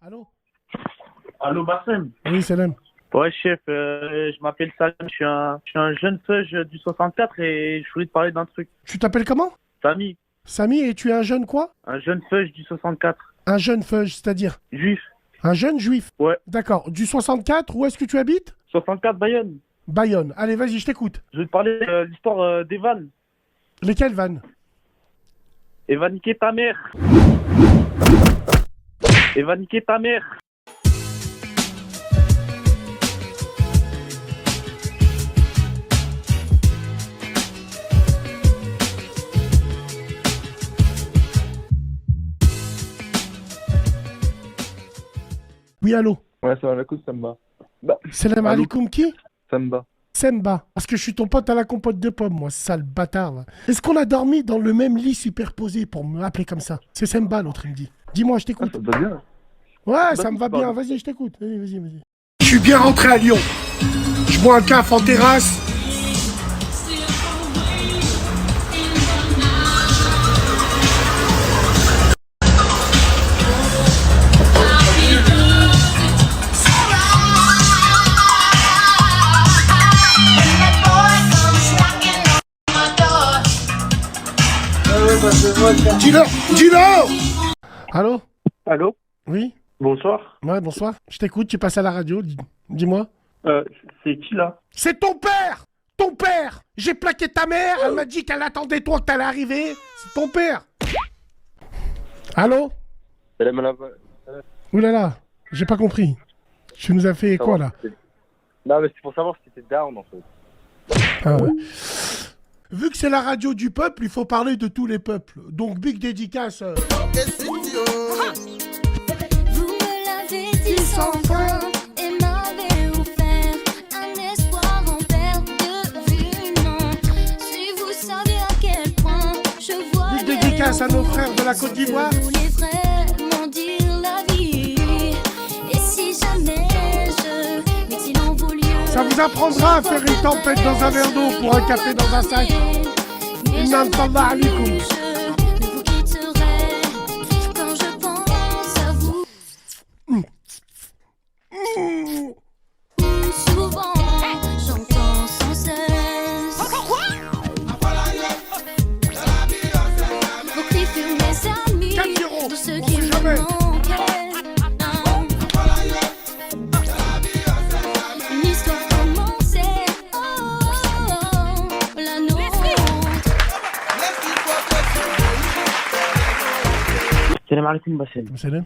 Allô? Allô, Bassem? Oui, Salam. Ouais, chef, je m'appelle Salim, je suis un jeune feuge du 64 et je voulais te parler d'un truc. Tu t'appelles comment? Samy, Samy, et tu es un jeune quoi? un jeune feuge du 64. Un jeune feuge, c'est-à-dire? Juif. Un jeune juif? Ouais. D'accord. Du 64, où est-ce que tu habites? 64 Bayonne. Bayonne. Allez, vas-y, je t'écoute. Je vais te parler de l'histoire d'Evan. Lesquelles, Van? Evan niquer ta mère. Evan niquer ta mère. Oui, allô? Ouais, salam alaikum, Samba. Salam Allô? alaikum qui? Samba. Semba. Parce que je suis ton pote à la compote de pommes, moi, sale bâtard. Va. Est-ce qu'on a dormi dans le même lit superposé pour me appeler comme ça? C'est Semba, l'autre, il me dit. Dis-moi, je Ah, t'écoute. ça te va bien. Ouais, ça Bah, me va pardon. bien. Vas-y, je t'écoute. Vas-y. Je suis bien rentré à Lyon. Je bois un café en terrasse. Dis-le. Allô? Allô? Oui? Bonsoir. Ouais, bonsoir. Je t'écoute, tu passes à la radio. Dis-moi. C'est qui là? C'est ton père! Ton père! J'ai plaqué ta mère, elle m'a dit qu'elle attendait toi que t'allais arriver. C'est ton père! Allô? Salam alaikum. Ouh là là, j'ai pas compris. Tu nous as fait quoi là? Non, mais c'est pour savoir si t'étais down en fait. Ah ouais. Vu que c'est la radio du peuple, il faut parler de tous les peuples. Donc big dédicace. Vous me l'avez dit sans fin et m'avez offert un espoir en perte de vue. Non, si vous saviez à quel point je vois. Big dédicace à nos frères de la Côte d'Ivoire. Je voulais vraiment dire la vie. Et si jamais mais s'il en vaut lieu, Ça vous apprendra à faire une tempête dans un verre d'eau pour un café dans un sac. Inna Allahu alaikum. ne vous quitterai quand je pense à vous. Souvent, j'entends sans cesse vos cris furent mes amis, 4-0, de ceux on qui sait me jamais. manquaient. Une histoire commençait, la nôtre. Salam alaikum, Bassem. Salam.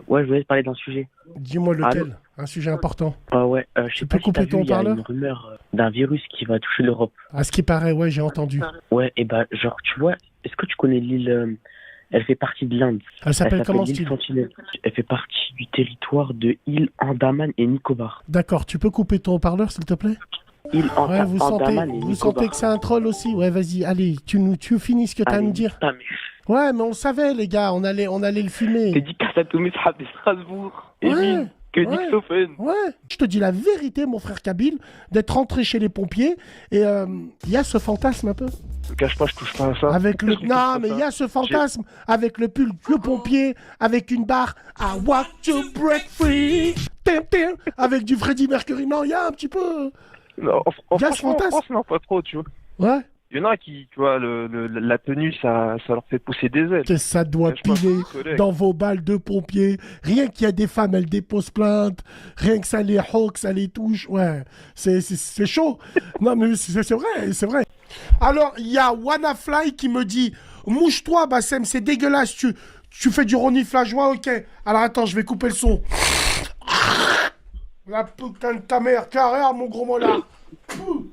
Ouais, je voulais te parler d'un sujet. Dis-moi lequel. Un sujet important. Ouais, je Tu sais peux pas si t'as couper vu, ton il y a haut-parleur une rumeur d'un virus qui va toucher l'Europe. À ce qui paraît, ouais, j'ai entendu. Ouais, et bah, genre, tu vois, est-ce que tu connais l'île elle fait partie de l'Inde. Elle s'appelle comment, l'île Steve? Sentinelle. Elle fait partie du territoire de île Andaman et Nicobar. D'accord, tu peux couper ton haut-parleur, s'il te plaît? Île Ouais, vous sentez, Andaman et vous Nicobar. sentez que c'est un troll aussi? Ouais, vas-y, allez, tu finis ce que t'as à Allez, nous dire. putain, mais Ouais, mais on savait, les gars, on allait le filmer. dédicace à tous mes frères de Strasbourg. Ouais, Émile, que ouais. Nick Sofen. Ouais, je te dis la vérité, mon frère Kabyle, d'être rentré chez les pompiers, et il y a ce fantasme un peu. Ne cache pas, je touche pas à ça. Avec le... Je touche Non, pas à mais ça. il y a ce fantasme avec le pull de pompier, avec une barre I want to break free, tim, tim, avec du Freddie Mercury. Non, il y a un petit peu. Non, Il y a ce franchement, en fantasme. France, non, pas trop, tu vois. Ouais, Il y en a qui, tu vois, la tenue, ça leur fait pousser des ailes. que ça doit Je sais pas, piler collègue. dans vos balles de pompiers. Rien qu'il y a des femmes, elles déposent plainte. Rien que ça les hoque, ça les touche. Ouais, c'est chaud. Non, mais c'est vrai, c'est vrai. Alors, il y a Wannafly qui me dit mouche-toi, Bassem, c'est dégueulasse. Tu fais du reniflage. Ouais, ok. Alors, attends, je vais couper le son. La putain de ta mère. Carrière, mon gros molard.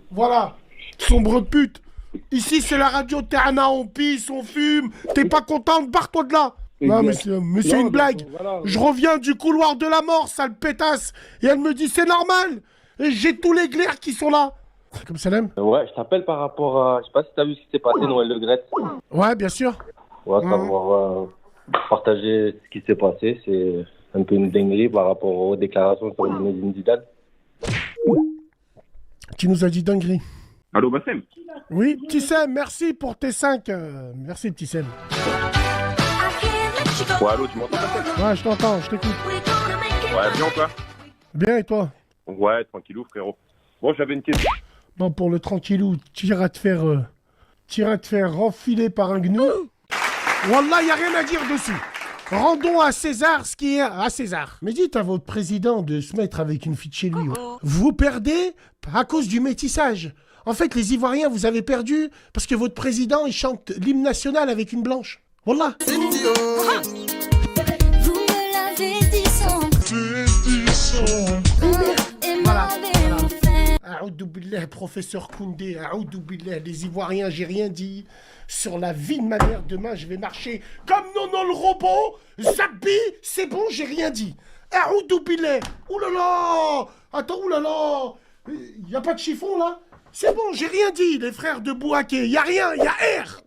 Voilà. Sombre pute. Ici, c'est la radio Terna, on pisse, on fume. T'es pas content, barre-toi de là. Non, mais c'est une blague. Je reviens du couloir de la mort, sale pétasse. Et elle me dit, c'est normal. Et j'ai tous les glaires qui sont là. C'est comme Salem? Ouais, je t'appelle par rapport à... Je sais pas si t'as vu ce qui s'est passé, Noël Le Graët. Ouais, bien sûr. On va savoir partager ce qui s'est passé. C'est un peu une dinguerie par rapport aux déclarations sur Zinedine Zidane. Tu nous as dit dinguerie. Allô, Bassem? Oui, petit Sam, merci pour tes 5. Merci, petit Sam. I can't let you go. Ouais, allô, tu m'entends? Ouais, je t'entends, je t'écoute. Ouais, bien ou pas? Bien, et toi? Ouais, tranquillou, frérot. Bon, j'avais une question. Bon, pour le tranquillou, tu iras te faire enfiler par un gnou. Wallah, y a rien à dire dessus. Rendons à César ce qui est à César. Mais dites à votre président de se mettre avec une fille de chez lui. Ouais. Vous perdez à cause du métissage. En fait, les Ivoiriens, vous avez perdu parce que votre président, il chante l'hymne national avec une blanche. Wallah. Vous me l'avez dit sans et Voilà. m'avez offert. Aoudou billah, professeur Koundé, aoudou billah, les Ivoiriens, j'ai rien dit. Sur la vie de ma mère, demain, je vais marcher comme Nono le robot. Zabi, c'est bon, j'ai rien dit. Aoudou billah, oulala, attends, oulala, y a pas de chiffon là? C'est bon, j'ai rien dit, les frères de Bouaké, y a rien, y a R.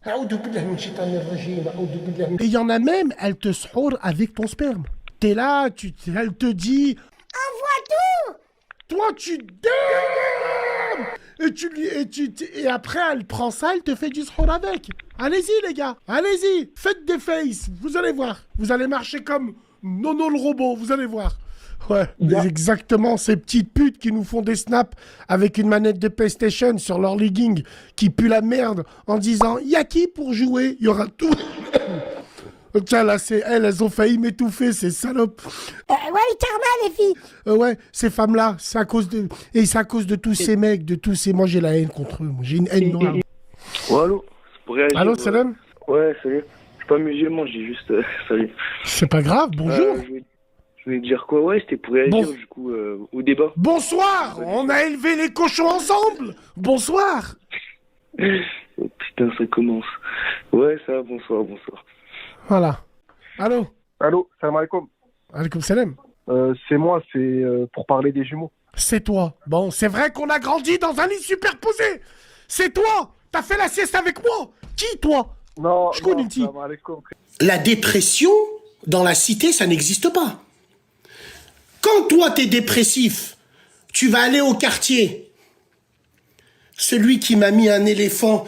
Aoudou billah min shaitanir rajim, aoudou billah. Et y en a même, elle te srour avec ton sperme. T'es là, elle te dit... Envoie tout. Toi, tu donnes. Et après, elle prend ça, elle te fait du srour avec. Allez-y, les gars. Allez-y. Faites des faces. Vous allez voir. Vous allez marcher comme Nono le robot. Vous allez voir. Ouais, exactement. Ces petites putes qui nous font des snaps avec une manette de PlayStation sur leur legging qui pue la merde en disant « Y'a qui pour jouer ?» Il y aura tout. Tiens, là, c'est elles ont failli m'étouffer, ces salopes. Ouais, karma, les filles. Ouais, ces femmes-là, c'est à cause de... Et c'est à cause de tous ces mecs, de tous ces... Moi, j'ai la haine contre eux. J'ai une haine noire. Ouais, allô, c'est pour réagir. Allô, Salam? Ouais, salut. Je suis pas musulman, j'ai juste... salut. C'est pas grave, bonjour. Je voulais dire quoi? Ouais, c'était pour réagir, du coup, au débat. Bonsoir. On a élevé les cochons ensemble. Bonsoir. Oh, putain, ça commence. Ouais, ça va, bonsoir. Voilà. Allô? Allô, salam alaikum. Alaikum salam. C'est moi, c'est pour parler des jumeaux. C'est toi. Bon, c'est vrai qu'on a grandi dans un lit superposé. C'est toi. T'as fait la sieste avec moi. Qui, toi? Non, je connais qui. salam alaikum. La dépression, dans la cité, ça n'existe pas. Quand toi, t'es dépressif, tu vas aller au quartier. Celui qui m'a mis un éléphant,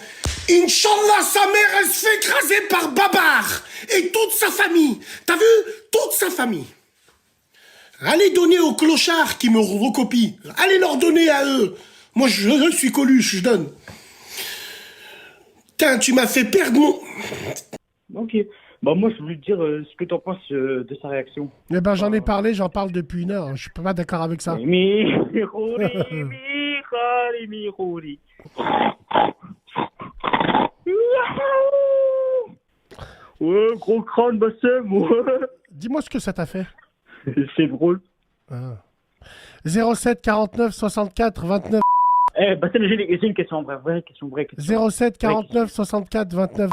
Inch'Allah, sa mère, elle se fait écraser par Babar et toute sa famille. T'as vu? Toute sa famille. Allez donner aux clochards qui me recopient. Allez leur donner à eux. Moi, je suis Coluche, je donne. Putain, tu m'as fait perdre mon... Ok. Bah moi, je voulais te dire ce que t'en penses de sa réaction. Eh ben, j'en ai parlé, j'en parle depuis une heure. Je suis pas d'accord avec ça. Ouais, gros crâne, Bassem, ouais. Dis-moi ce que ça t'a fait. C'est drôle. Ah. 07 49 64 29... Eh, Bassem, j'ai une question, vraie question. 07 49 64 29...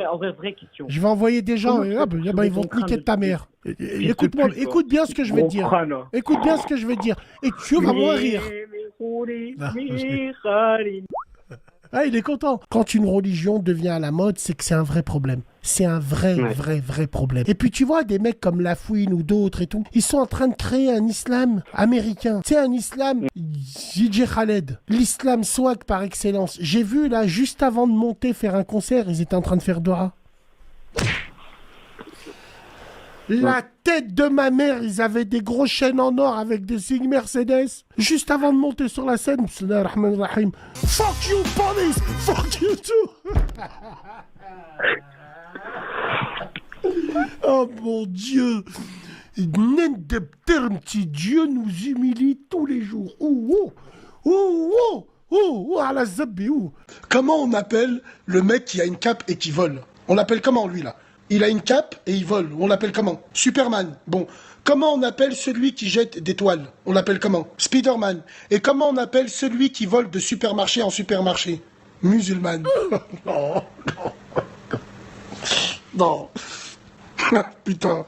Mais en vrai, vraie question. Je vais envoyer des gens et ils vont te niquer de ta mère. Écoute-moi, écoute bien ce que je vais te dire. Écoute bien ce que je vais te dire. Et tu vas moins rire. Ah, il est content. Quand une religion devient à la mode, c'est que c'est un vrai problème. C'est un vrai problème. Et puis tu vois, des mecs comme Lafouine ou d'autres et tout, ils sont en train de créer un islam américain. C'est un islam DJ Khaled. L'islam swag par excellence. J'ai vu là, juste avant de monter faire un concert, ils étaient en train de faire Dora. La tête de ma mère, ils avaient des grosses chaînes en or avec des signes Mercedes. Juste avant de monter sur la scène, bismillahirrahmanirrahim. Fuck you, police! Fuck you too! Oh mon Dieu! Petit Dieu nous humilie tous les jours. À la zabbi, Comment on appelle le mec qui a une cape et qui vole? On l'appelle comment lui là? Il a une cape et il vole. On l'appelle comment? Superman. Bon. Comment on appelle celui qui jette des toiles? On l'appelle comment? Spiderman. Et comment on appelle celui qui vole de supermarché en supermarché? Musulman. Non. Non. Putain.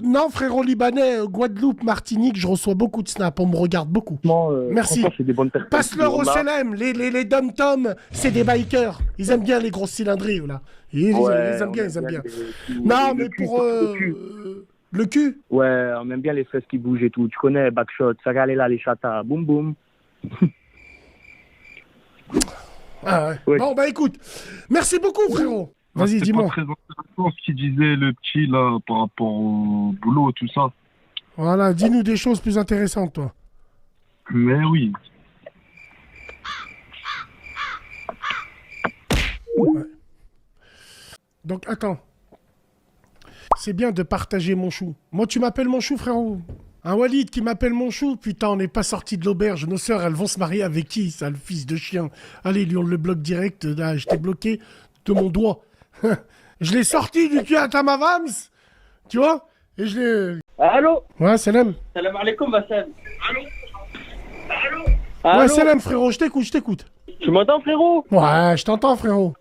Non, frérot libanais, Guadeloupe, Martinique, je reçois beaucoup de snaps, on me regarde beaucoup. Merci. Passe-leur au CLM, les dom-toms, c'est des bikers. Ils aiment bien les grosses cylindrées, là. Ils aiment bien. Non, mais pour... le cul? Ouais, on aime bien les fesses qui bougent et tout. Tu connais, backshot, ça là, les chatas, boum boum. Ah ouais. Ouais. Bon, bah écoute, merci beaucoup, frérot. Vas-y, dis-moi. Très intéressant ce qu'il disait le petit là par rapport au boulot et tout ça. Voilà, dis-nous des choses plus intéressantes, toi. Mais oui. Ouais. Donc, attends. C'est bien de partager mon chou. Moi, tu m'appelles mon chou, frérot. Un Walid qui m'appelle mon chou. Putain, on n'est pas sorti de l'auberge. Nos sœurs, elles vont se marier avec qui, ça, le fils de chien? Allez, lui, on le bloque direct. Là, je t'ai bloqué de mon doigt. Je l'ai sorti du cul à Tamavams. Tu vois? Et je l'ai... Allô? Ouais, salam. Salam alaikum, Bassem. Ouais, salam, frérot. Je t'écoute. Tu m'entends, frérot? Ouais, je t'entends, frérot.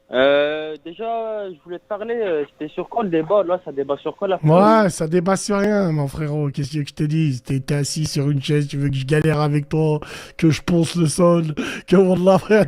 Déjà, je voulais te parler. C'était sur quoi le débat? Là, ça débat sur quoi la Ouais, ça débat sur rien, mon frérot. Qu'est-ce que tu veux que je te dise? T'es assis sur une chaise, tu veux que je galère avec toi, que je ponce le sol, que Wallah, frère.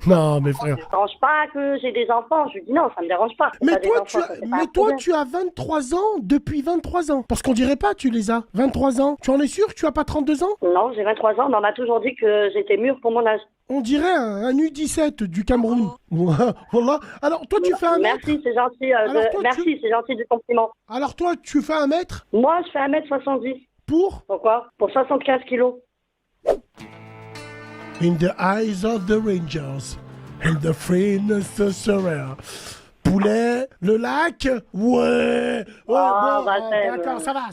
Non, mais frère. Ça me dérange pas que j'ai des enfants. Je lui dis non, ça me dérange pas. Mais T'as des toi, enfants, ça, c'est pas un mais toi, problème. tu as 23 ans depuis 23 ans. Parce qu'on dirait pas, tu les as. 23 ans. Tu en es sûr que tu as pas 32 ans? Non, j'ai 23 ans, mais on m'a toujours dit que j'étais mûre pour mon âge. On dirait un U17 du Cameroun. Voilà. Alors, toi, tu fais un mètre. Merci, c'est gentil. Alors, toi, merci, c'est gentil du compliment. Alors, toi, tu fais un mètre Moi, je fais 1m70. pour Pourquoi? Pour 75 kilos. In the eyes of the Rangers, and the friends of Sorare. Poulet, le lac, ouais, bah, d'accord, ça va.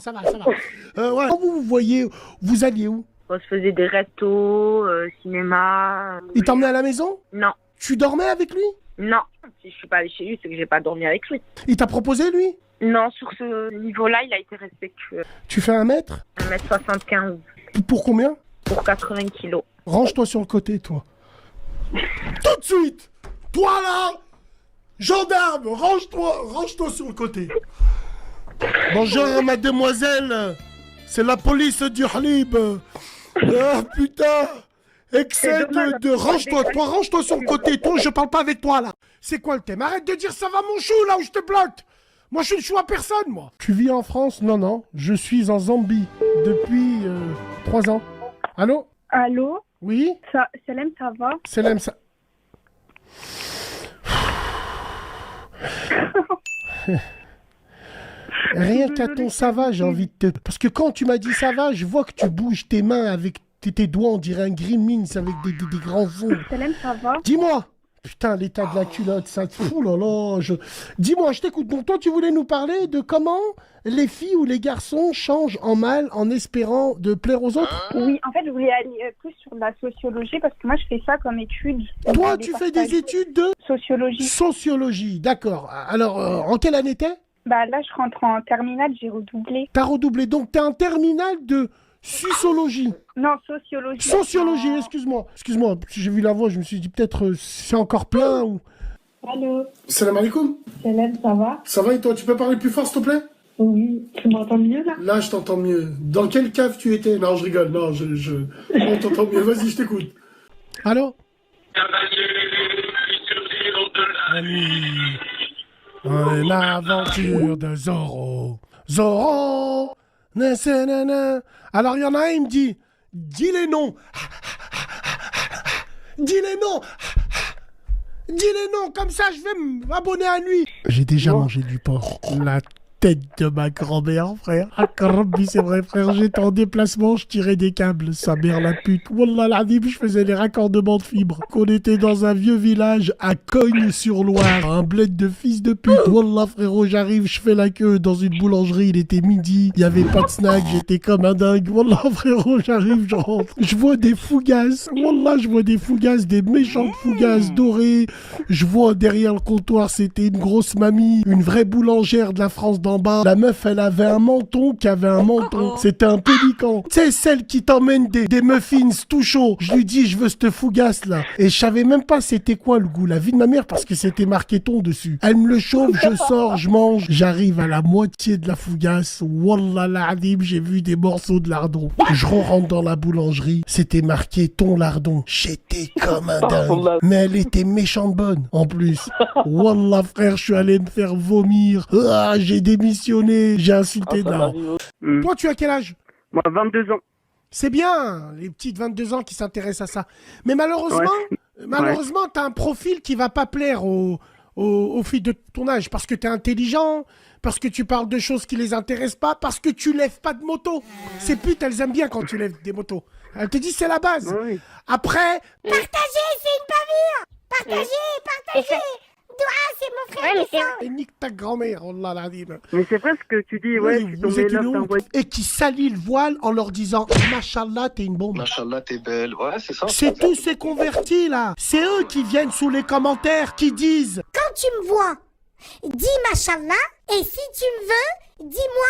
Ouais. Quand vous voyez, vous alliez où? On se faisait des restos, cinéma. Il t'emmenait à la maison? Non. Tu dormais avec lui? Non. Si je suis pas allée chez lui, c'est que j'ai pas dormi avec lui. Il t'a proposé, lui? Non, sur ce niveau-là, il a été respectueux. Tu fais 1 mètre? 1m75 Pour combien? pour 80 kilos. Range-toi sur le côté, toi. Tout de suite! Toi, là! Gendarme, range-toi sur le côté. Bonjour, mademoiselle. C'est la police du Halib. Ah, putain. Excès de range-toi sur le côté. Toi, je parle pas avec toi, là. C'est quoi le thème? Arrête de dire ça va, mon chou, là où je te bloque. Moi, je ne suis à personne, moi. Tu vis en France? Non. Je suis en Zambie depuis 3 ans. Allô? Allô? Oui? Salem, ça va? Salem, ça... Rien qu'à ton ça va, j'ai envie de te... Parce que quand tu m'as dit ça va, je vois que tu bouges tes mains avec tes doigts, on dirait un Gremlins avec des grands ongles. Salem, ça va? Dis-moi. Putain, l'état de la culotte, ça... Ouh là là, Dis-moi, je t'écoute. Donc toi, tu voulais nous parler de comment les filles ou les garçons changent en mal en espérant de plaire aux autres? Oui, en fait, je voulais aller plus sur la sociologie parce que moi, je fais ça comme étude. Toi, tu fais des études de... Sociologie. Sociologie, d'accord. Alors, en quelle année t'es? Bah là, je rentre en terminale, j'ai redoublé. T'as redoublé, donc t'es en terminale de sociologie. Non, sociologie. Sociologie, excuse-moi. Excuse-moi, j'ai vu la voix, je me suis dit peut-être c'est encore plein ou... Allô? Salam alaikum. Salem, ça va? Ça va et toi, tu peux parler plus fort s'il te plaît? Oui, tu m'entends mieux là? Là, je t'entends mieux. Dans quelle cave tu étais? Non, je rigole, non, on t'entend mieux. Vas-y, je t'écoute. Allô? L'aventure de Zorro. Zorro. Alors, il y en a un, il me dit, dis les noms. Dis les noms. Dis les noms, comme ça, je vais m'abonner à lui. J'ai déjà mangé du porc. La tête de ma grand-mère, frère. Ah, Rabbi, c'est vrai, frère. J'étais en déplacement, je tirais des câbles. Sa mère, la pute. Wallah, l'adib, je faisais des raccordements de fibres. Qu'on était dans un vieux village à Cognes-sur-Loire. Un bled de fils de pute. Wallah, frérot, j'arrive, je fais la queue dans une boulangerie. Il était midi. Il n'y avait pas de snack. J'étais comme un dingue. Wallah, frérot, j'arrive, je rentre. Je vois des fougasses. Wallah, je vois des fougasses, des méchantes fougasses dorées. Je vois derrière le comptoir, c'était une grosse mamie. Une vraie boulangère de la France d'en bas. La meuf, elle avait un menton qui avait un menton. C'était un pélican. Tu sais, celle qui t'emmène des muffins tout chauds. Je lui dis, je veux cette fougasse là. Et je savais même pas c'était quoi le goût. La vie de ma mère parce que c'était marqué thon dessus. Elle me le chauffe, je sors, je mange. J'arrive à la moitié de la fougasse. Wallah l'adib, j'ai vu des morceaux de lardon. Je rentre dans la boulangerie. C'était marqué thon lardon. J'étais comme un dingue. Mais elle était méchante bonne en plus. Wallah frère, je suis allé me faire vomir. Ah, j'ai démissionné, j'ai insulté Toi, tu as quel âge? Moi, 22 ans. C'est bien, les petites 22 ans qui s'intéressent à ça. Mais malheureusement, Malheureusement, t'as un profil qui va pas plaire aux filles de ton âge parce que t'es intelligent, parce que tu parles de choses qui les intéressent pas, parce que tu lèves pas de moto. Ces putes, elles aiment bien quand tu lèves des motos. Elles te disent c'est la base. Oui. Après, Partagez, c'est une bavure. Partagez. Doua, c'est mon frère qui sort. et nique ta grand-mère, oh là là. Mais c'est vrai ce que tu dis, ouais, Oui, tu vous tombais êtes là, une honte. t'envoies. Et qui salit le voile en leur disant Machallah, t'es une bombe. Machallah, t'es belle. Ouais, c'est ça. C'est tous ces convertis là. C'est eux qui viennent sous les commentaires, qui disent Quand tu me vois, dis machallah. Et si tu me veux, dis-moi.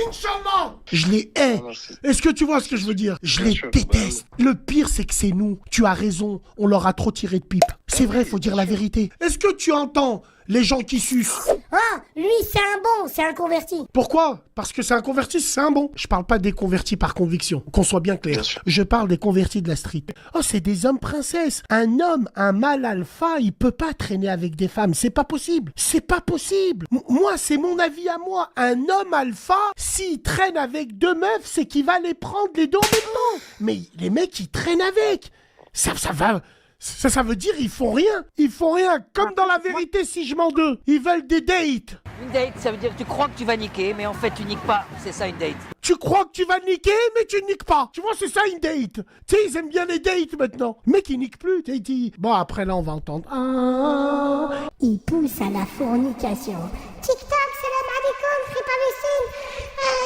Inch'Allah. Je les hais. Est-ce que tu vois ce que je veux dire? Je les sûr, déteste. Le pire, c'est que c'est nous. Tu as raison, on leur a trop tiré de pipe. C'est vrai, faut dire la vérité. Est-ce que tu entends les gens qui sucent? Ah, lui, c'est un bon, c'est un converti. Pourquoi? Parce que c'est un converti, c'est un bon. Je parle pas des convertis par conviction, qu'on soit bien clair. Bien sûr. Je parle des convertis de la street. Oh, c'est des hommes princesses. Un homme, un mâle alpha, il peut pas traîner avec des femmes. C'est pas possible. C'est pas possible. Moi, c'est mon avis à moi. Un homme alpha, s'il traîne avec deux meufs, c'est qu'il va les prendre les deux en même temps. Mais les mecs, ils traînent avec. Ça va... Ça veut dire ils font rien. Ils font rien. Comme dans la vérité, si je mens d'eux. Ils veulent des dates. Une date, ça veut dire que tu crois que tu vas niquer, mais en fait tu niques pas. C'est ça une date. Tu crois que tu vas niquer, mais tu niques pas. Tu vois, c'est ça une date. Tu sais, ils aiment bien les dates maintenant. Mais qui niquent plus. Tu sais, ils disent... Bon, après là, on va entendre... Ah. Il pousse à la fornication. TikTok, salam alaikum, Fripalestine.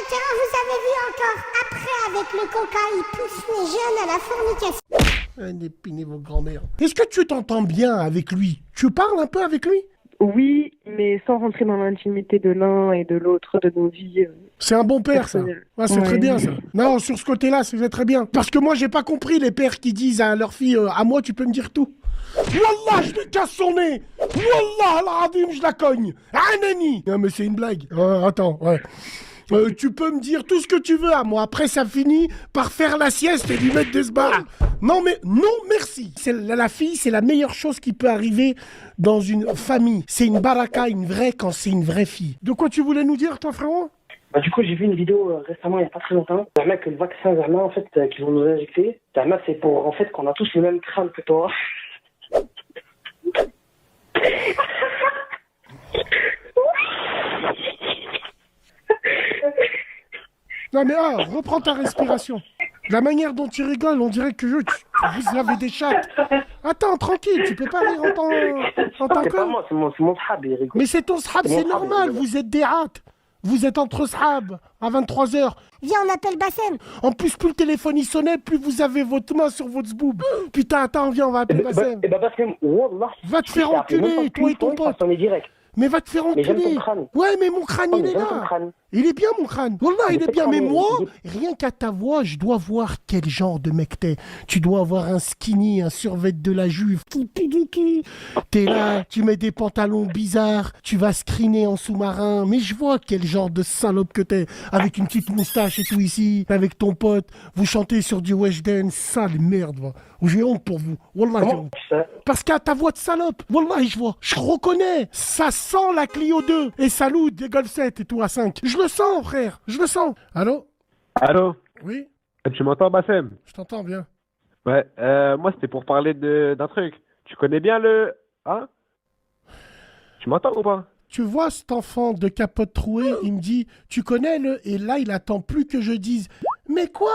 Tiens, vous avez vu encore. Après, avec le coca, il pousse les jeunes à la fornication. Dépinez vos grands-mères. Est-ce que tu t'entends bien avec lui? Tu parles un peu avec lui? Oui, mais sans rentrer dans l'intimité de l'un et de l'autre de nos vies. C'est un bon père, ça. Ouais, c'est très bien, ça. Non, sur ce côté-là, c'est très bien. Parce que moi, j'ai pas compris les pères qui disent à leur fille, à moi, tu peux me dire tout. Wallah, je lui casse son nez. Wallah, al-Adim, je la cogne. Anani. Non, mais c'est une blague. Attends, ouais. Tu peux me dire tout ce que tu veux à moi. Après, ça finit par faire la sieste et lui mettre des sbarres. Non, mais non, merci. La fille, c'est la meilleure chose qui peut arriver dans une famille. C'est une baraka, une vraie, quand c'est une vraie fille. De quoi tu voulais nous dire, toi, frérot? Du coup, j'ai vu une vidéo récemment, il n'y a pas très longtemps. Un mec, le vaccin Zama, en fait, qu'ils vont nous injecter. Zama, c'est pour, en fait, qu'on a tous le même crâne que toi. Non mais reprends ta respiration. La manière dont tu rigoles, on dirait que vous avez des chattes. Attends, tranquille, tu peux pas rire en tant C'est que... pas moi, c'est mon sahab, il rigole. Mais c'est ton sahab, c'est normal, vous êtes des rats. Vous êtes entre sahab à 23h. Viens, on appelle Bassem. En plus le téléphone il sonnait, plus vous avez votre main sur votre zboob. Putain, attends, viens, on va appeler Bassem. Bassem, wallah. Va te faire enculer, toi et ton pote. Mais va te faire Mais j'aime enculer. ton crâne. Ouais, mais mon crâne, Oh, il mais est j'aime là. ton crâne. Il est bien, mon crâne. Wallah, il est bien. Mais crâne, moi, il rien qu'à ta voix, je dois voir quel genre de mec t'es. Tu dois avoir un skinny, un survêt de la juve qui pue du cul. T'es là, tu mets des pantalons bizarres, tu vas screener en sous-marin. Mais je vois quel genre de salope que t'es. Avec une petite moustache et tout ici, avec ton pote. Vous chantez sur du Weshden. Sale merde, va. J'ai honte pour vous. Wallah, j'ai honte. Parce qu'à ta voix de salope, wallah, je vois. Je reconnais. Ça sent la Clio 2 et Salut des Golf 7 et tout à 5. Je le sens, frère. Je le sens. Allô? Allô? Oui? Tu m'entends, Bassem? Je t'entends bien. Ouais, moi c'était pour parler d'un truc. Tu connais bien le... Hein? Tu m'entends ou pas? Tu vois cet enfant de capote trouée, il me dit, tu connais le... Et là, il attend plus que je dise, mais quoi?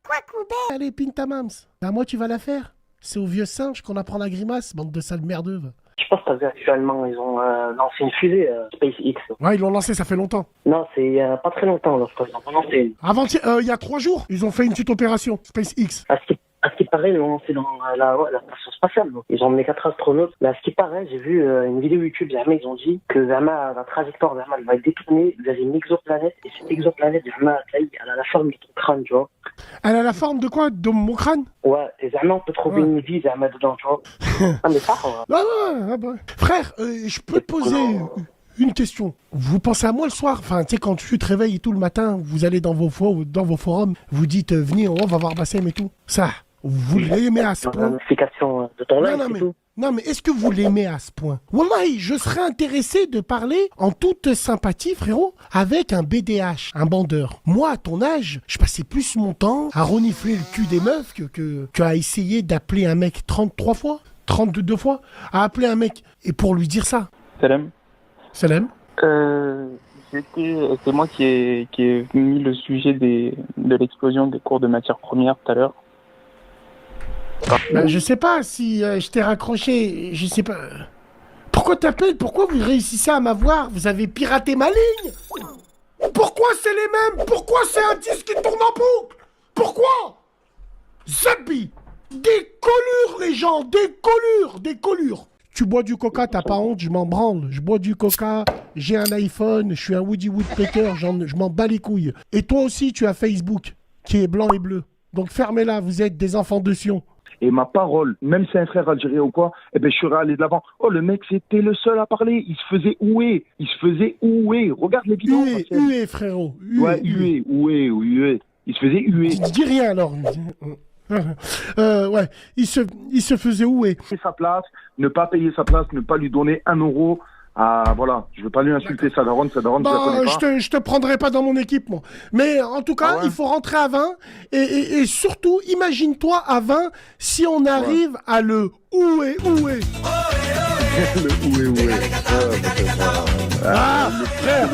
Quoi, Koubé? Allez, Pintamams. À moi, tu vas la faire. C'est au vieux singe qu'on apprend la grimace, bande de sales merdeux. Je pense que t'as vu actuellement, ils ont lancé une fusée SpaceX. Ouais, ils l'ont lancé, ça fait longtemps. Non, c'est il y a pas très longtemps, là, je crois. Ils ont lancé une. Avant-hier, il y a 3 jours, ils ont fait une petite opération, SpaceX. À ce qui paraît, ils l'ont lancé dans la station spatiale. Donc. Ils ont emmené 4 astronautes. Mais à ce qui paraît, j'ai vu une vidéo YouTube, Zama, ils ont dit que Zama, la trajectoire Zama, elle va être détournée vers une exoplanète. Et cette exoplanète, Zama, elle a la forme de ton crâne, tu vois. Elle a la forme de quoi? De mon crâne? Ouais, et Zama, on peut trouver une vie, Zama, dedans, tu vois. Ah, mais ça, ouais. Frère, je peux te poser une question. Vous pensez à moi le soir? Enfin, tu sais, quand tu te réveilles et tout le matin, vous allez dans vos forums, vous dites, venez, on va voir Bassem et tout. Ça, vous l'aimez à ce point? L'amplification de ton live, Non, mais tout. Non, mais est-ce que vous l'aimez à ce point? Wallahi, je serais intéressé de parler en toute sympathie, frérot, avec un BDH, un bandeur. Moi, à ton âge, je passais plus mon temps à renifler le cul des meufs que à essayer d'appeler un mec 33 fois, 32 fois, à appeler un mec et pour lui dire ça. Salam. Salam. C'est moi qui ai mis le sujet de l'explosion des cours de matières premières tout à l'heure. Je sais pas si je t'ai raccroché, je sais pas. Pourquoi t'appelles? Pourquoi vous réussissez à m'avoir? Vous avez piraté ma ligne? Pourquoi c'est les mêmes? Pourquoi c'est un disque qui tourne en boucle? Pourquoi? Zabi! Des collures, les gens! Des collures! Des collures! Tu bois du coca, t'as pas honte, je m'en branle. Je bois du coca, j'ai un iPhone, je suis un Woody Woodpecker, je m'en bats les couilles. Et toi aussi, tu as Facebook, qui est blanc et bleu. Donc fermez-la, vous êtes des enfants de Sion. Et ma parole, même si un frère algérien ou quoi, eh ben je serais allé de l'avant. Oh, le mec, c'était le seul à parler. Il se faisait huer. Regarde les vidéos. Huer, frérot. Ouais, huer. Il se faisait huer. Dis rien alors. Ouais, il se faisait huer. Sa place, ne pas payer sa place, ne pas lui donner 1 euro. Ah, voilà, je veux pas lui insulter sa daronne, je la connais pas. Je te prendrai pas dans mon équipe, moi. Mais en tout cas, il faut rentrer à 20. Et surtout, imagine-toi à 20 si on arrive à le oué. Le oué. Ah, le frère,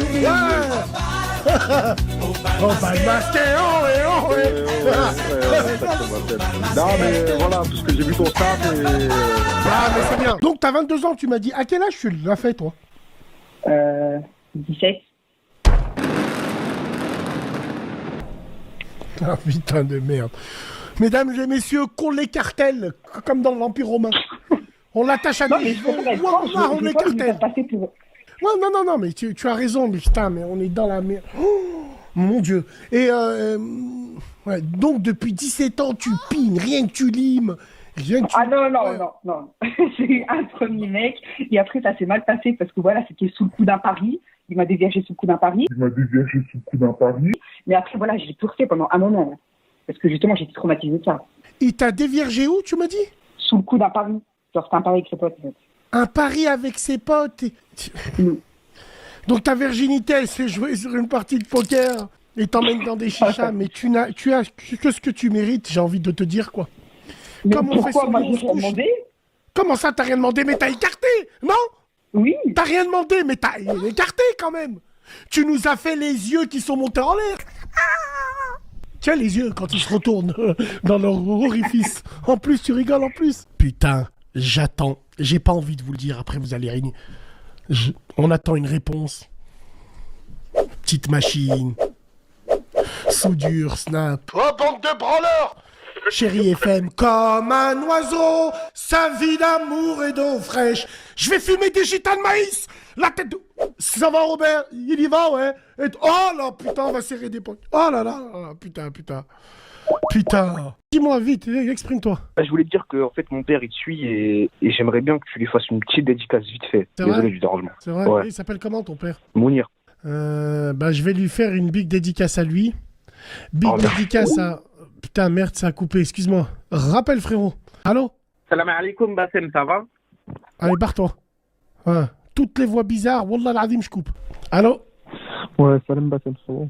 on va le masquer, Non, mais voilà, parce que j'ai vu ton staff et... Ah, mais c'est bien. Donc, t'as 22 ans, tu m'as dit. À quel âge tu l'as fait, toi? 17. Ah, putain de merde. Mesdames et messieurs, qu'on les cartels, comme dans l'Empire romain. On l'attache à nous. On les cartels. Ouais, non, mais tu as raison, mais putain, mais on est dans la merde. Oh, mon Dieu. Et, ouais, donc, depuis 17 ans, tu pines, rien que tu limes. Ah non. J'ai eu un premier mec, et après, ça s'est mal passé, parce que voilà, c'était sous le coup d'un pari. Il m'a déviergé sous le coup d'un pari. Mais après, voilà, j'ai tout refait pendant un moment. Parce que justement, j'étais traumatisée de ça. Il t'a déviergé où, tu m'as dit? Sous le coup d'un pari. Genre, c'était un pari avec ses potes, en fait. Un pari avec ses potes. Donc ta virginité, elle s'est jouée sur une partie de poker et t'emmènes dans des chichas, mais tu as que ce que tu mérites, j'ai envie de te dire, quoi. Mais pourquoi moi j'ai rien demandé? Comment ça t'as rien demandé? Mais t'as écarté, non? Oui. T'as rien demandé, mais t'as écarté quand même. Tu nous as fait les yeux qui sont montés en l'air. Tiens les yeux quand ils se retournent dans leur orifice. En plus, tu rigoles en plus. Putain, j'attends. J'ai pas envie de vous le dire, après vous allez régner. On attend une réponse. Petite machine. Soudure, snap. Oh, bande de branleurs! Chérie FM, comme un oiseau, sa vie d'amour et d'eau fraîche. Je vais fumer des gitans de maïs. La tête de... Ça va, Robert? Il y va, ouais. Oh là, putain, on va serrer des potes. Oh là là, putain. Dis-moi vite, exprime-toi. Je voulais te dire que en fait mon père il te suit et j'aimerais bien que tu lui fasses une petite dédicace vite fait. Désolé du dérangement. C'est vrai. Ouais. Il s'appelle comment ton père? Mounir. Je vais lui faire une big dédicace à lui. Dédicace à... Putain, merde, ça a coupé, excuse-moi. Rappelle, frérot. Allô? Salam alaikum, Bassem, ça va? Allez, barre-toi. Ouais. Toutes les voix bizarres, wallah l'azim, je coupe. Allô? Ouais, salam Bassem, ça va?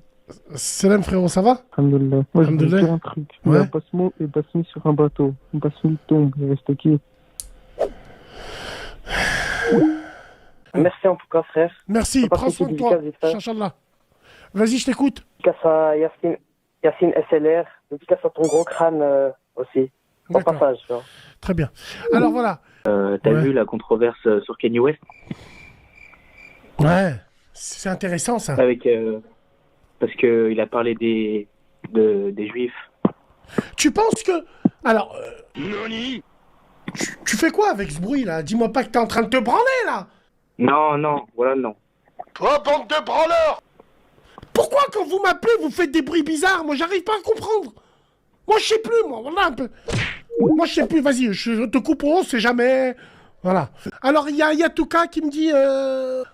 Salam, frérot, ça va? Alhamdoulilah. Moi, je voulais dire un truc. Il y a Basmo et Basmi sur un bateau. Basmi tombe, il reste qui? Merci en tout cas, frère. Merci, prends soin de toi. Inch'Allah. Vas-y, je t'écoute. Dédicace à Yacine SLR. Dédicace à ton gros crâne aussi. En passage. Genre. Très bien. Alors voilà. T'as vu la controverse sur Kanye West? Ouais, c'est intéressant ça. Avec, parce qu'il a parlé des juifs. Tu penses que... Alors... Tu fais quoi avec ce bruit là? Dis-moi pas que t'es en train de te branler là. Non, voilà, non. Oh, bande de branleurs! Pourquoi quand vous m'appelez, vous faites des bruits bizarres? Moi, j'arrive pas à comprendre. Moi, je sais plus, moi. Voilà un peu. Moi, je sais plus. Vas-y, je te coupe, on sait jamais. Voilà. Alors, il y a Touka qui me dit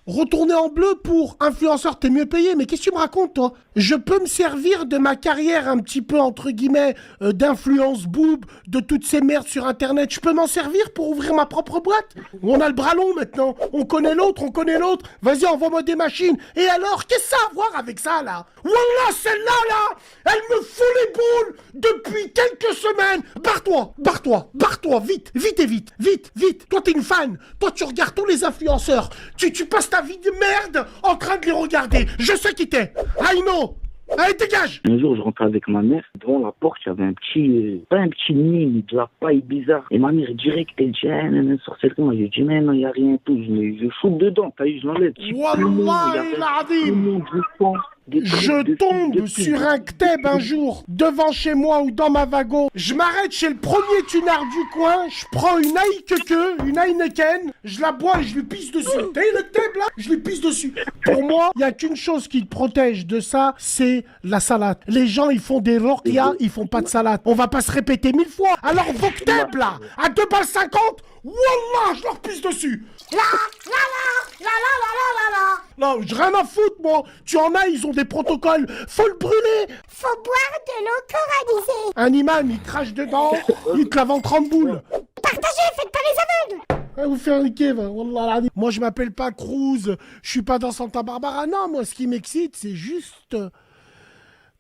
retourner en bleu pour influenceur, t'es mieux payé. Mais qu'est-ce que tu me racontes, toi? Je peux me servir de ma carrière un petit peu, entre guillemets, d'influence boob, de toutes ces merdes sur Internet. Je peux m'en servir pour ouvrir ma propre boîte. On a le bras long maintenant. On connaît l'autre, on connaît l'autre. Vas-y, envoie-moi des machines. Et alors, qu'est-ce que ça a à voir avec ça, là? Wallah, celle-là, là, elle me fout les boules depuis quelques semaines. Barre-toi, vite, vite. Toi, t'es une fan. Toi, tu regardes tous les influenceurs. Tu passes ta vie de merde en train de les regarder. Je sais qui t'es. I know. Allez, dégage. Un jour, je rentrais avec ma mère. Devant la porte, il y avait un petit, pas un petit nid, mais de la paille bizarre. Et ma mère, direct, elle dit, sortez le J'ai dit, mais non, il n'y a rien, tout. Je fous dedans. T'as vu, je l'enlève. Wallahi l'azim. Je tombe sur un kteb un jour, devant chez moi ou dans ma wagon. Je m'arrête chez le premier tunard du coin, je prends une une Heineken, je la bois et je lui pisse dessus. T'as vu le kteb là? Je lui pisse dessus. Pour moi, il n'y a qu'une chose qui te protège de ça, c'est la salade. Les gens, ils font des ruqya, ils font pas de salade. On va pas se répéter 1000 fois. Alors vos kteb là, à 2,50 balles, wallah, je leur pisse dessus. Non, j'ai rien à foutre, moi. Tu en as, ils ont des protocoles. Faut le brûler. Faut boire de l'eau coranisée. Un imam, il crache dedans, il te la vend 30 boules. Partagez, faites pas les aveugles. Vous faites un kiff, wallah. Moi, je m'appelle pas Cruz, je suis pas dans Santa Barbara. Non, moi, ce qui m'excite, c'est juste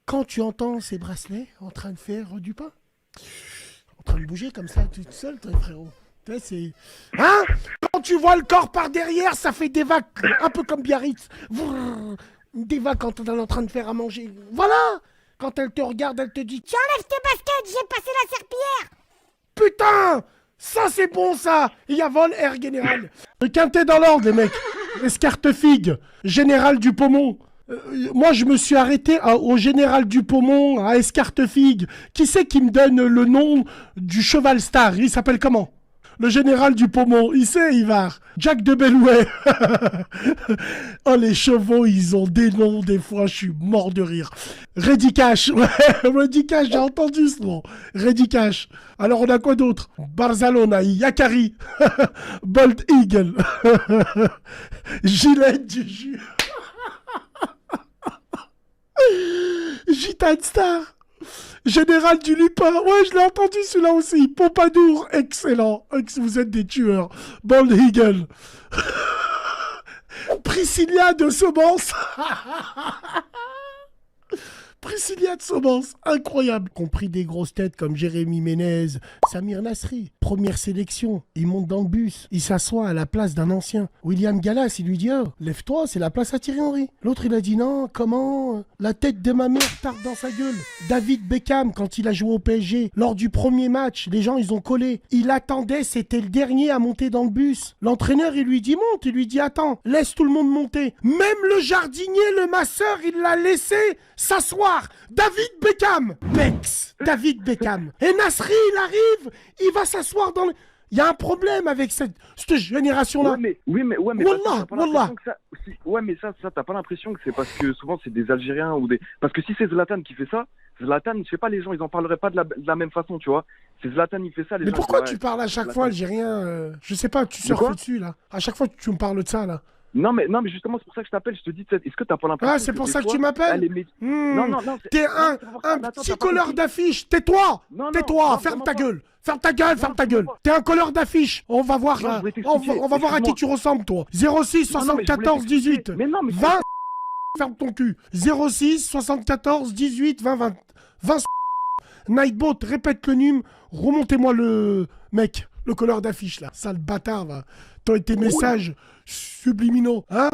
quand tu entends ces bracelets en train de faire du pain. En train de bouger comme ça, toute seule, toi, frérot. C'est... Hein? Quand tu vois le corps par derrière, ça fait des vagues, un peu comme Biarritz. Des vagues quand on est en train de faire à manger. Voilà! Quand elle te regarde, elle te dit tu enlèves tes baskets, j'ai passé la serpillière. Putain! Ça, c'est bon, ça! Il y a vol Air Général. Le quintet dans l'ordre, les mecs. Escartefigue, Général Dupomont. Moi, je me suis arrêté au Général Dupomont, à Escartefigue. Qui c'est qui me donne le nom du cheval star? Il s'appelle comment? Le Général Dupomont, il sait, Ivar. Jack de Bellouet. Oh, les chevaux, ils ont des noms, des fois, je suis mort de rire. Reddy Cash, ouais, Reddy Cash, j'ai entendu ce nom. Reddy Cash. Alors, on a quoi d'autre? Barzalona, Yakari, Bolt Eagle, Gillette du jus, Gitan Star. Général du Lupin, ouais, je l'ai entendu celui-là aussi. Pompadour, excellent. Vous êtes des tueurs. Bald Eagle. Priscilla de Semence. Priscilla de Semence, incroyable. Compris des grosses têtes comme Jérémy Ménez, Samir Nasri. Première sélection, il monte dans le bus, il s'assoit à la place d'un ancien. William Gallas, il lui dit « Oh, lève-toi, c'est la place à Thierry Henry ». L'autre, il a dit « Non, comment ? La tête de ma mère tarde dans sa gueule ». David Beckham, quand il a joué au PSG, lors du premier match, les gens, ils ont collé. Il attendait, c'était le dernier à monter dans le bus. L'entraîneur, il lui dit « Monte ». Il lui dit « Attends, laisse tout le monde monter ». Même le jardinier, le masseur, il l'a laissé s'asseoir. David Beckham, David Beckham. Et Nasri, il arrive, il va s'asseoir dans le... Il y a un problème avec cette génération-là. Ouais, mais Wallah. Ça, t'as pas l'impression que c'est parce que souvent c'est des Algériens ou des... Parce que si c'est Zlatan qui fait ça, Zlatan, je sais pas, les gens, ils en parleraient pas de la même façon, tu vois. C'est Zlatan, il fait ça, les gens... Mais pourquoi tu parles à chaque fois algérien Je sais pas, tu surfes dessus, là. À chaque fois, tu me parles de ça, là. Non mais justement c'est pour ça que je t'appelle, je te dis, est-ce que t'as pas l'impression... Ah, c'est pour ça que tu m'appelles. Non. T'es un petit colleur d'affiche, tais-toi. Ferme ta gueule. T'es un colleur d'affiche. On va voir on va voir à qui tu ressembles, toi. 06 74 18 20. Ferme ton cul. 06 74 18 20. Nightbot, répète le num. Remontez-moi le mec, le colleur d'affiche là. Sale bâtard, va. T'as tes messages subliminaux, hein?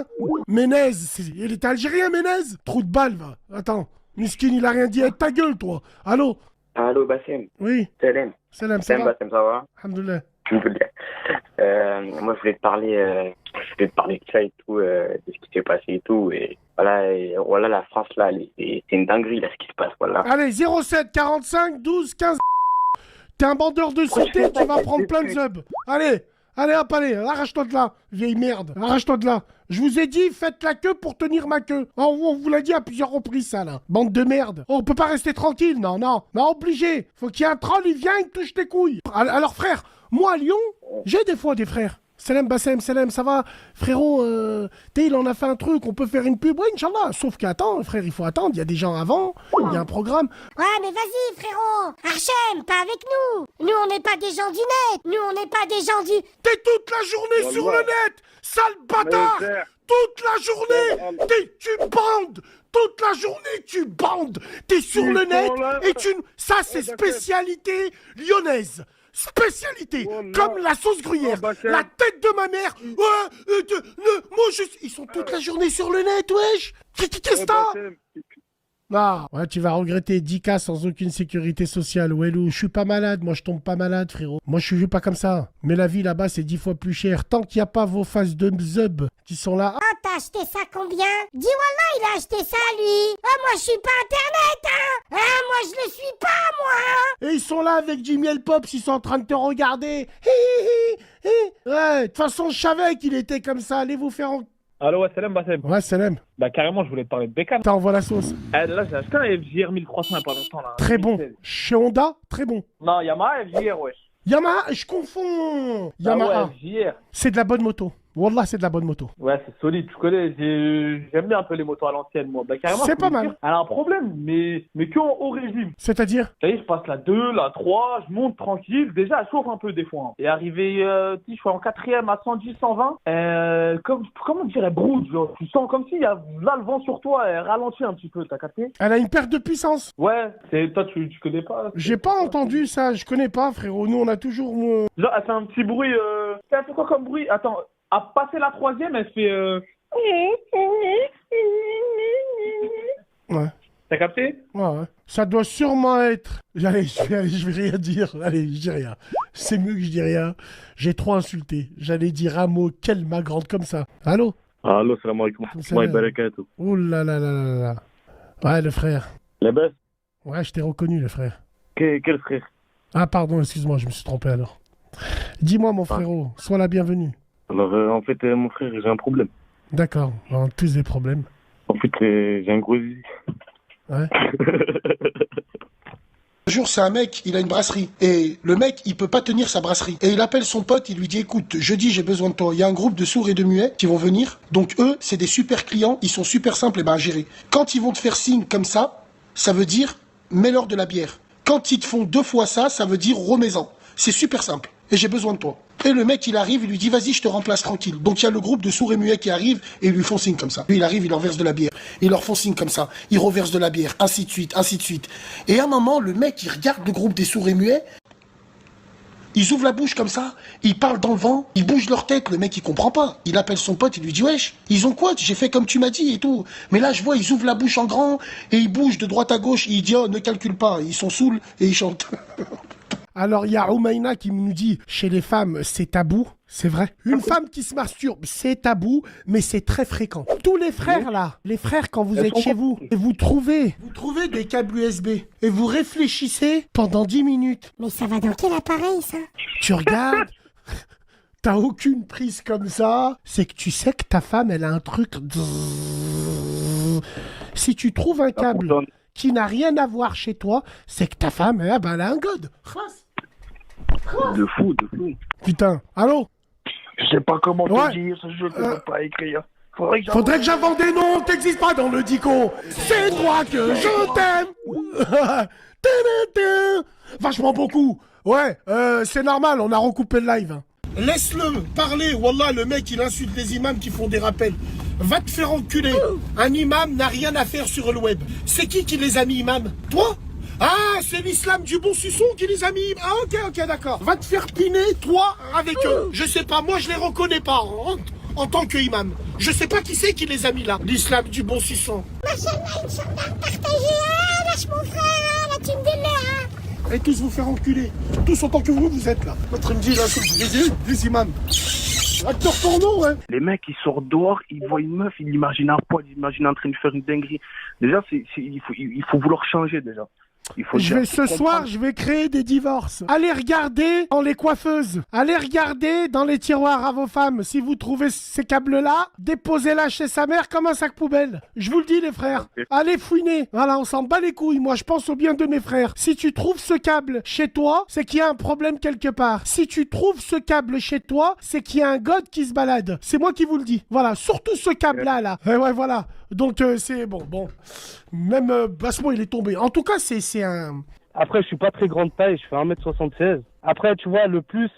Ménez, il était algérien, Ménez? Trou de balle, va. Attends, Miskin, il a rien dit avec ta gueule, toi. Allô, Bassem. Oui. Salam, ça va? Bassem, ça va? Alhamdoulilah. Moi, je voulais te parler de ça et tout, de ce qui s'est passé et tout. Et voilà, la France, là, c'est une dinguerie, là, ce qui se passe, voilà. Allez, 07 45 12 15. T'es un bandeur de cité, tu vas prendre plein de zub. Allez, hop, arrache-toi de là, vieille merde, arrache-toi de là. Je vous ai dit, faites la queue pour tenir ma queue. On vous l'a dit à plusieurs reprises, ça, là. Bande de merde. On peut pas rester tranquille, non, obligé. Faut qu'il y ait un troll, il vient, il touche tes couilles. Alors, frère, moi, à Lyon, j'ai des fois des frères. Salam Bassem, salam, ça va? Frérot, il en a fait un truc, on peut faire une pub, ouais, Inch'Allah. Sauf qu'attends, frère, il faut attendre, il y a des gens avant, il y a un programme. Ouais, mais vas-y, frérot. Archem, pas avec nous. Nous, on n'est pas des gens du net. Nous, on n'est pas des gens du... T'es toute la journée sur le net, sale bâtard. Toute la journée, tu bandes. Toute la journée, tu bandes. T'es sur le net et tu... Ça, c'est spécialité lyonnaise. Spécialité, comme la sauce gruyère, la tête de ma mère. Moi, ils sont toute la journée sur le net, wesh. Qu'est-ce que t'as? Ah, ouais, tu vas regretter 10K sans aucune sécurité sociale. Wellou, je suis pas malade, moi je tombe pas malade, frérot. Moi je suis pas comme ça. Mais la vie là-bas c'est 10 fois plus cher. Tant qu'il n'y a pas vos faces de zub qui sont là. Ah, t'as acheté ça combien? Dis Wallah, il a acheté ça lui. Ah, moi je suis pas internet, hein. Ah, moi je le suis pas, moi. Et ils sont là avec Jimmy El Pops, ils sont en train de te regarder. Ouais, de toute façon je savais qu'il était comme ça. Allez vous faire en... Allo, ouais, salam Bassem. Ouais, salam. Bah carrément, je voulais te parler de Beckham. T'envoies la sauce. Là, j'ai acheté un FJR 1300 il y a pas longtemps là. Très bon. Chez Honda, très bon. Non, Yamaha FJR, wesh. Yamaha, je confonds. Yamaha. Ouais, FJR. C'est de la bonne moto. Wallah, c'est de la bonne moto. Ouais, c'est solide, tu connais, j'aime bien un peu les motos à l'ancienne, moi. Bah, carrément, c'est pas mal. Elle a un problème, mais que en haut régime. C'est-à-dire? Ça y est, je passe la 2, la 3, je monte tranquille. Déjà, elle chauffe un peu des fois. Hein. Et arrivé, je suis en 4ème à 110, 120. Comment on dirait, broute, genre. Tu sens comme s'il y a là le vent sur toi, elle ralentit un petit peu, t'as capté? Elle a une perte de puissance. Ouais, toi, tu connais pas. J'ai pas entendu ça, je connais pas, frérot. Nous, on a toujours... Genre, elle fait un petit bruit, c'est un peu quoi comme bruit? Attends. À passer la 3ème, elle fait... Ouais. T'as capté? Ouais. Ça doit sûrement être... Allez, je vais rien dire. Allez, je dis rien. C'est mieux que je dis rien. J'ai trop insulté. J'allais dire un mot, quelle ma grande comme ça. Allô? Allô, salam alaikum. Moi, barakatuh. Ouh là là là là là. Ouais, le frère. La baisse? Ouais, je t'ai reconnu, le frère. Quel frère? Ah, pardon, excuse-moi, je me suis trompé alors. Dis-moi, mon frérot, sois la bienvenue. Alors, en fait, mon frère, j'ai un problème. D'accord, on a tous des problèmes. En fait, j'ai un gros zizi. Ouais. Un jour, c'est un mec, il a une brasserie. Et le mec, il peut pas tenir sa brasserie. Et il appelle son pote, il lui dit, écoute, jeudi, j'ai besoin de toi. Il y a un groupe de sourds et de muets qui vont venir. Donc eux, c'est des super clients, ils sont super simples à gérer. Quand ils vont te faire signe comme ça veut dire, mets-leur de la bière. Quand ils te font 2 fois ça, ça veut dire, remets-en. C'est super simple. Et j'ai besoin de toi. Et le mec, il arrive, il lui dit, vas-y, je te remplace tranquille. Donc il y a le groupe de sourds et muets qui arrive et ils lui font signe comme ça. Lui, il arrive, il leur verse de la bière. Ils leur font signe comme ça. Ils reversent de la bière, ainsi de suite, ainsi de suite. Et à un moment, le mec, il regarde le groupe des sourds et muets. Ils ouvrent la bouche comme ça, ils parlent dans le vent, ils bougent leur tête, le mec il comprend pas. Il appelle son pote, il lui dit wesh, ils ont quoi? J'ai fait comme tu m'as dit et tout. Mais là je vois, ils ouvrent la bouche en grand et ils bougent de droite à gauche, il dit oh ne calcule pas, ils sont saouls et ils chantent. Alors il y a Oumaina qui nous dit, chez les femmes c'est tabou, c'est vrai. Une femme qui se masturbe, c'est tabou, mais c'est très fréquent. Tous les frères là, les frères quand vous êtes chez vous, et vous trouvez des câbles USB, et vous réfléchissez pendant 10 minutes. Mais ça va dans quel appareil ça? Tu regardes, t'as aucune prise comme ça, c'est que tu sais que ta femme elle a un truc... Si tu trouves un câble qui n'a rien à voir chez toi, c'est que ta femme, elle a un god. De fou. Putain, allô? Je sais pas comment te dire, je peux pas écrire. Faudrait que j'invente des noms, t'existes pas dans le dico. C'est toi que je t'aime. Vachement beaucoup. Ouais, c'est normal, on a recoupé le live. Laisse-le parler, wallah, le mec il insulte les imams qui font des rappels. Va te faire enculer. Un imam n'a rien à faire sur le web. C'est qui les a mis imams? Toi? Ah, c'est l'islam du bon suçon qui les a mis. Ah, ok, d'accord. Va te faire piner, toi, avec eux. Je sais pas, moi je les reconnais pas en tant que imam. Je sais pas qui c'est qui les a mis là. L'islam du bon suçon. Machallah, Inch'Allah, partagez, lâche mon frère, la team de l'air. Et tous vous faire enculer. Tous autant que vous êtes là. Notre me dit là, les imams. Acteur porno, ouais. Les mecs, ils sortent dehors, ils voient une meuf, ils l'imaginent à poil, ils l'imaginent en train de faire une dinguerie. Déjà, il faut vouloir changer déjà. Ce soir, je vais créer des divorces. Allez regarder dans les coiffeuses. Allez regarder dans les tiroirs à vos femmes. Si vous trouvez ces câbles-là, déposez-la chez sa mère comme un sac poubelle. Je vous le dis, les frères. Allez fouiner. Voilà, on s'en bat les couilles. Moi, je pense au bien de mes frères. Si tu trouves ce câble chez toi, c'est qu'il y a un problème quelque part. Si tu trouves ce câble chez toi, c'est qu'il y a un god qui se balade. C'est moi qui vous le dis. Voilà, surtout ce câble-là, là. Ouais, voilà. Donc, c'est bon. Même Basmo, il est tombé. En tout cas, c'est un... Après, je suis pas très grande taille, je fais 1m76. Après, tu vois, le plus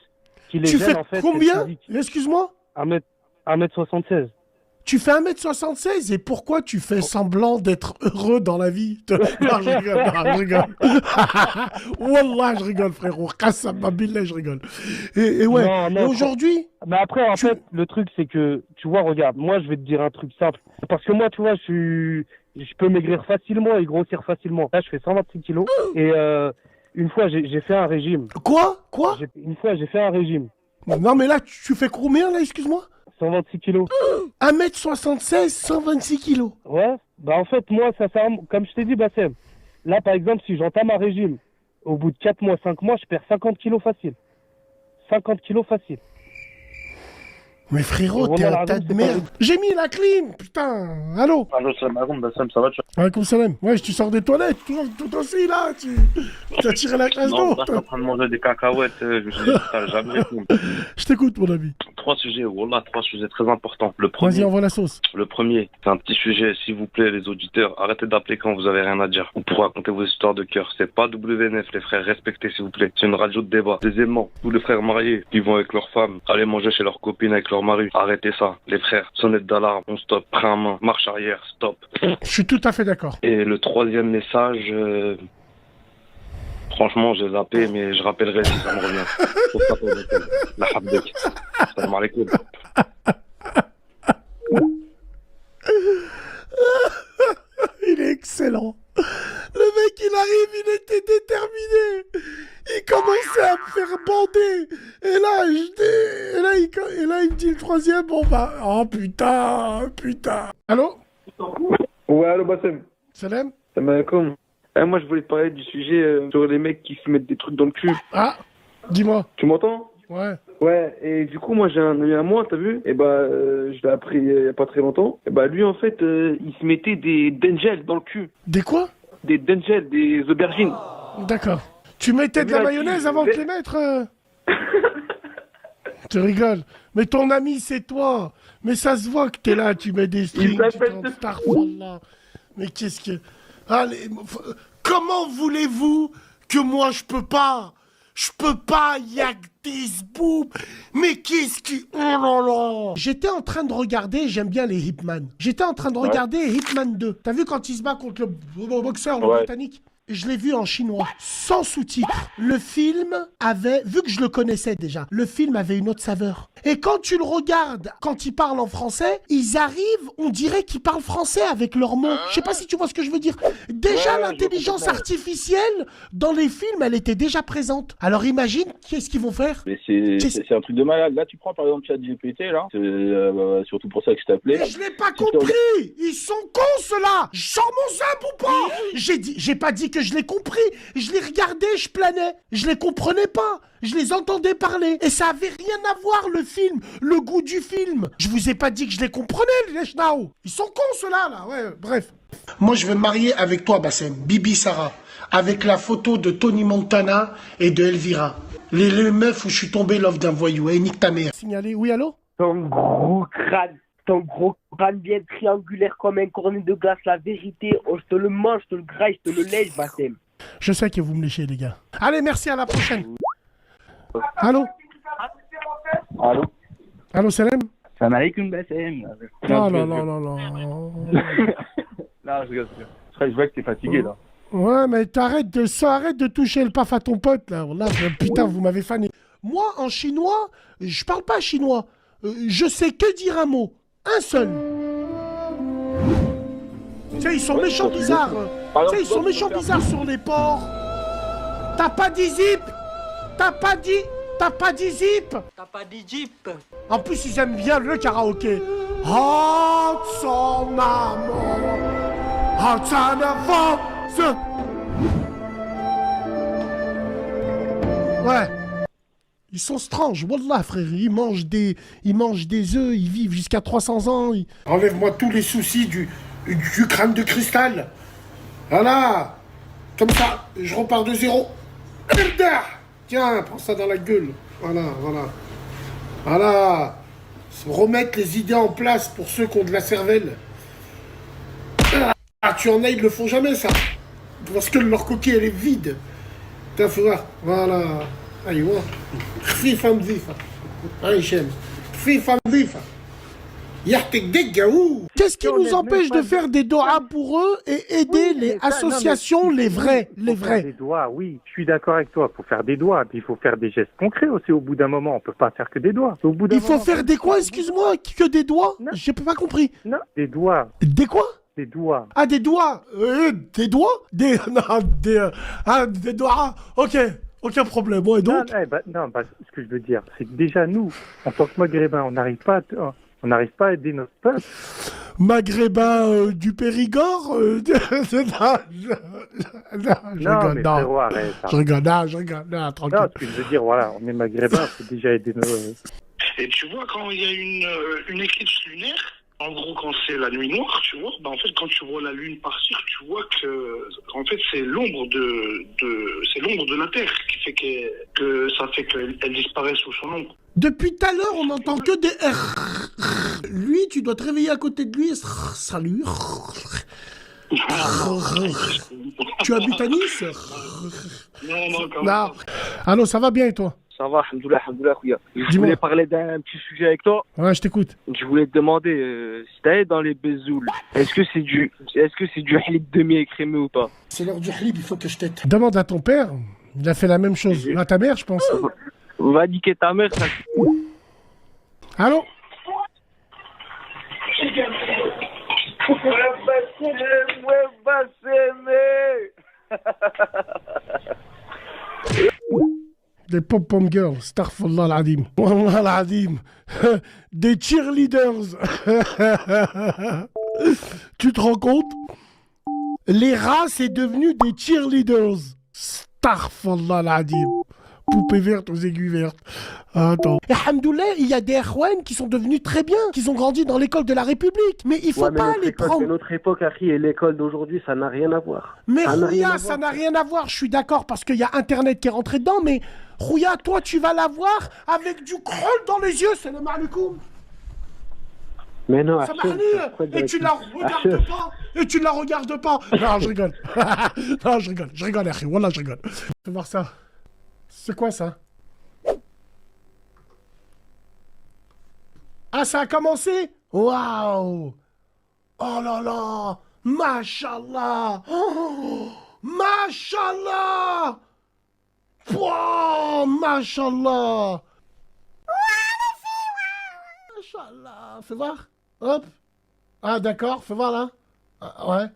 qui les Tu gêne, fais en fait, combien? Excuse-moi? 1m76. Tu fais 1m76 et pourquoi tu fais semblant d'être heureux dans la vie? Non, je rigole. Wallah, je rigole, frérot. Qassam billah, je rigole. Et ouais, Non, et aujourd'hui... Mais après, en fait, le truc, c'est que, tu vois, regarde, moi, je vais te dire un truc simple. Parce que moi, tu vois, je peux maigrir facilement et grossir facilement. Là, je fais 126 kilos. Et une fois, j'ai fait un régime. Quoi? Une fois, j'ai fait un régime. Non, mais là, tu fais combien, là, excuse-moi? 126 kilos. 1m76, 126 kilos. Ouais. Bah, en fait, moi, ça sert, comme je t'ai dit, Bassem. Là, par exemple, si j'entame un régime, au bout de 4 mois, 5 mois, je perds 50 kilos facile. 50 kilos facile. Mais frérot, t'es un tas de merde. J'ai mis la clim, putain. Allô? Allô, salam alaikum, Bassem, ça va, tu vois? Alaikum salam. Ouais, tu sors des toilettes, tout aussi, là. Tu as tiré la classe d'eau. Non, là, je suis en train de manger des cacahuètes. Je me suis dit, putain, jamais répondu. Je t'écoute, mon ami. 3 sujets, voilà, 3 sujets très importants. Le premier, vas-y, envoie la sauce. Le premier, c'est un petit sujet, s'il vous plaît, les auditeurs, arrêtez d'appeler quand vous avez rien à dire. Ou pour raconter vos histoires de cœur. C'est pas WNF, les frères, respectez, s'il vous plaît. C'est une radio de débat. Deuxièmement, tous les frères mariés qui vont avec leurs femmes, aller manger chez leurs copines avec leur mari. Arrêtez ça, les frères. Sonnette d'alarme, on stop, frein à main, marche arrière, stop. Je suis tout à fait d'accord. Et le troisième message, franchement, j'ai zappé, mais je rappellerai si ça me revient. La habdek. Salam alaikum. Il est excellent. Le mec, il arrive, il était déterminé. Il commençait à me faire bander. Et là, il me dit le troisième. Bon bah, oh putain. Allô? Ouais, allô Bassem. Salam. Salam alaikum. Moi, je voulais te parler du sujet sur les mecs qui se mettent des trucs dans le cul. Ah, dis-moi. Tu m'entends? Ouais. Ouais, et du coup, moi, j'ai un ami à moi, t'as vu? Et bah, je l'ai appris il y a pas très longtemps. Et bah, lui, en fait, il se mettait des dengels dans le cul. Des quoi? Des dengels, des aubergines. D'accord. Tu mettais de la mayonnaise avant de les mettre Tu rigoles. Mais ton ami, c'est toi. Mais ça se voit que t'es là, tu mets des strings, tu t'en starfallah. Mais qu'est-ce que... Allez, comment voulez-vous que moi je peux pas? Je peux pas, yak this boob. Mais qu'est-ce qui... Oh là là. J'étais en train de regarder, j'aime bien les Hitman. J'étais en train de regarder Hitman 2. T'as vu quand il se bat contre le boxeur, le britannique? Je l'ai vu en chinois, sans sous-titres. Le film avait, vu que je le connaissais déjà, le film avait une autre saveur. Et quand tu le regardes, quand ils parlent en français, ils arrivent, on dirait qu'ils parlent français avec leurs mots. Je sais pas si tu vois ce que je veux dire. Déjà, l'intelligence artificielle, dans les films, elle était déjà présente. Alors imagine, qu'est-ce qu'ils vont faire? Mais c'est un truc de malade. Là, tu prends par exemple ChatGPT, là. C'est surtout pour ça que je t'appelais. Mais je l'ai pas compris. Ils sont cons, ceux-là. Je sors mon zap ou pas? J'ai pas dit que je l'ai compris. Je les regardais, je planais. Je les comprenais pas. Je les entendais parler. Et ça avait rien à voir, le film. Le goût du film. Je vous ai pas dit que je les comprenais, les Schnau. Ils sont cons, ceux-là, là. Ouais, bref. Moi, je vais me marier avec toi, Bassem. Bibi Sarah. Avec la photo de Tony Montana et de Elvira. Les meufs où je suis tombé l'offre d'un voyou. Et nique ta mère. Signalé. Oui, allô? Ton gros crâne bien triangulaire comme un cornet de glace, la vérité, oh, je te le mange, je te le graille, je te le lèche, Bassem. Je sais que vous me léchez, les gars. Allez, merci, à la prochaine. Allô? Allô, Salam? Salam alaikum, Bassem. Non. Non, je rigole. Je vois que t'es fatigué, là. Ouais, mais arrête de toucher le paf à ton pote, là. Là, putain, vous m'avez fané. Moi, en chinois, je parle pas chinois. Je sais que dire un mot. Un seul. Tu sais, ils sont méchants bizarres. Tu sais, ils sont méchants bizarres sur les ports. T'as pas dit zip? T'as pas dit zip? En plus, ils aiment bien le karaoké. Hot son amour. Hot son amour. Ouais. Ils sont stranges, wallah frère, ils mangent des œufs, ils vivent jusqu'à 300 ans. Enlève-moi tous les soucis du crâne de cristal. Voilà. Comme ça, je repars de zéro. Tiens, prends ça dans la gueule. Voilà. Remettre les idées en place pour ceux qui ont de la cervelle. Ah, tu en as, ils le font jamais ça. Parce que leur coquille, elle est vide. T'as fait voir. Voilà. أيوة خفيفة نظيفة هشام خفيفة نظيفة يحتك دقة. Qu'est-ce qui nous empêche de faire des doigts pour eux et aider les associations, les vrais Des doigts, oui, je suis d'accord avec toi. Il faut faire des doigts, puis il faut faire des gestes concrets aussi. Au bout d'un moment, on peut pas faire que des doigts. Il faut faire des quoi, excuse-moi, que des doigts? J'ai pas compris. Non, des doigts. Des quoi? Des doigts. Ah, des doigts. Des doigts? Des doigts. Ok. Aucun problème, bon, et donc ce que je veux dire, c'est que déjà, nous, en tant que Maghrébins, on n'arrive pas à aider notre peuple. Maghrébins du Périgord Je rigole, tranquille. Non, ce que je veux dire, voilà, on est Maghrébins, c'est déjà aider nos... Et tu vois, quand il y a une éclipse lunaire, en gros, quand c'est la nuit noire, tu vois, en fait, quand tu vois la lune partir, tu vois que, en fait, c'est l'ombre de la Terre qui fait que ça fait qu'elle disparaît sous son ombre. Depuis tout à l'heure, on n'entend que des R. Lui, tu dois te réveiller à côté de lui et salut. Tu habites à Nice? Non, quand même. Allô, ça va bien et toi? Ça va, alhamdoulilah, Khouya. Je voulais parler d'un petit sujet avec toi. Ouais, je t'écoute. Je voulais te demander, si t'allais dans les bezouls, est-ce que c'est du halib demi-écrémé ou pas? C'est l'heure du halib, il faut que je t'aide. Demande à ton père, il a fait la même chose. À ta mère, je pense. Va niquer ta mère, ça. Allô? Des pom-pom girls, astaghfirullah al-azim. Wallah al-azim. Des cheerleaders. Tu te rends compte? Les rats, c'est devenu des cheerleaders. Astaghfirullah al-azim. Poupée verte aux aiguilles vertes. Attends. Et alhamdoulilah, il y a des Erwan qui sont devenus très bien, qui ont grandi dans l'école de la République. Mais il faut pas les prendre. C'est notre époque, Harry, et l'école d'aujourd'hui, ça n'a rien à voir. Mais Rouya, ça n'a rien à voir. Je suis d'accord parce qu'il y a Internet qui est rentré dedans, mais Rouya, toi, tu vas la voir avec du crol dans les yeux. Salam alaikum. Mais non, et tu la regardes pas. Et tu la regardes pas. Non, je rigole. Non, je rigole, Harry. Wallah, je rigole. Fais voir ça. C'est quoi ça? Ah, ça a commencé? Waouh! Oh là là! Mashallah! Oh, Mashallah! Wow! Mashallah! Mashallah! Fais voir. Hop. Ah, d'accord. Fais voir là. Ah, ouais.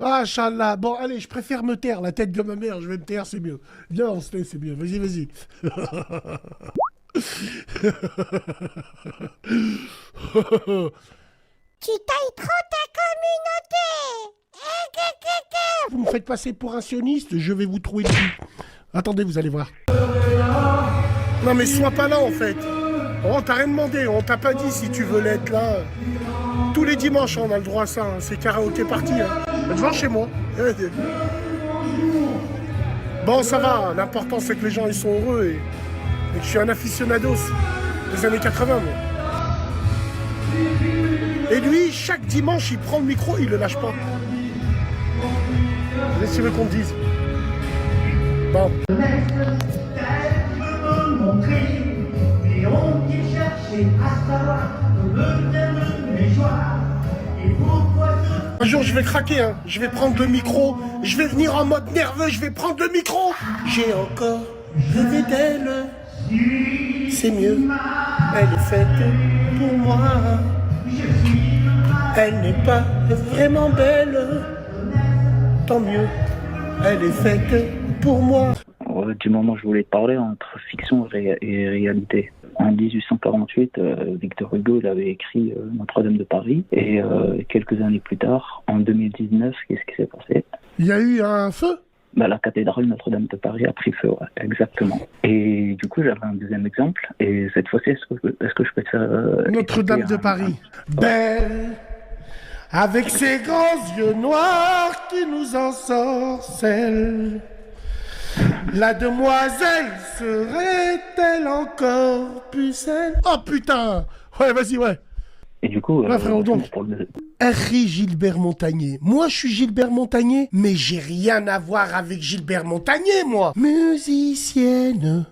Ah, Inch'Allah. Bon, allez, je préfère me taire. La tête de ma mère, je vais me taire, c'est mieux. Viens, on se tait, c'est mieux. Vas-y, vas-y. Tu tailles trop ta communauté. Vous me faites passer pour un sioniste, je vais vous trouver le cul. Attendez, vous allez voir. Non, mais sois pas là, en fait. Oh, t'as rien demandé. On t'a pas dit si tu veux l'être là. Tous les dimanches, on a le droit à ça. Hein. C'est karaoké party. Hein. Devant chez moi. Bon, ça va. L'important, c'est que les gens ils sont heureux et que je suis un aficionados des années 80, moi. Et lui, chaque dimanche, il prend le micro, il le lâche pas. Laissez-le qu'on te dise. Bon. Un jour, je vais craquer, hein. Je vais prendre le micro, je vais venir en mode nerveux, je vais prendre le micro. J'ai encore rêvé d'elle, c'est mieux, elle est faite pour moi. Elle n'est pas vraiment belle, tant mieux, elle est faite pour moi. Du moment où je voulais te parler entre fiction et réalité. En 1848, Victor Hugo il avait écrit Notre-Dame de Paris. Et quelques années plus tard, en 2019, qu'est-ce qui s'est passé? Il y a eu un feu? La cathédrale Notre-Dame de Paris a pris feu, ouais, exactement. Et du coup, j'avais un deuxième exemple. Et cette fois-ci, est-ce que je peux te faire... Notre-Dame de Paris. Belle, avec ses grands yeux noirs qui nous ensorcellent. La demoiselle serait-elle encore pucelle? Oh putain! Ouais, vas-y, ouais. Et du coup... Ouais, frérot, donc... Harry Gilbert Montagnier. Moi, je suis Gilbert Montagnier, mais j'ai rien à voir avec Gilbert Montagnier, moi. Musicienne,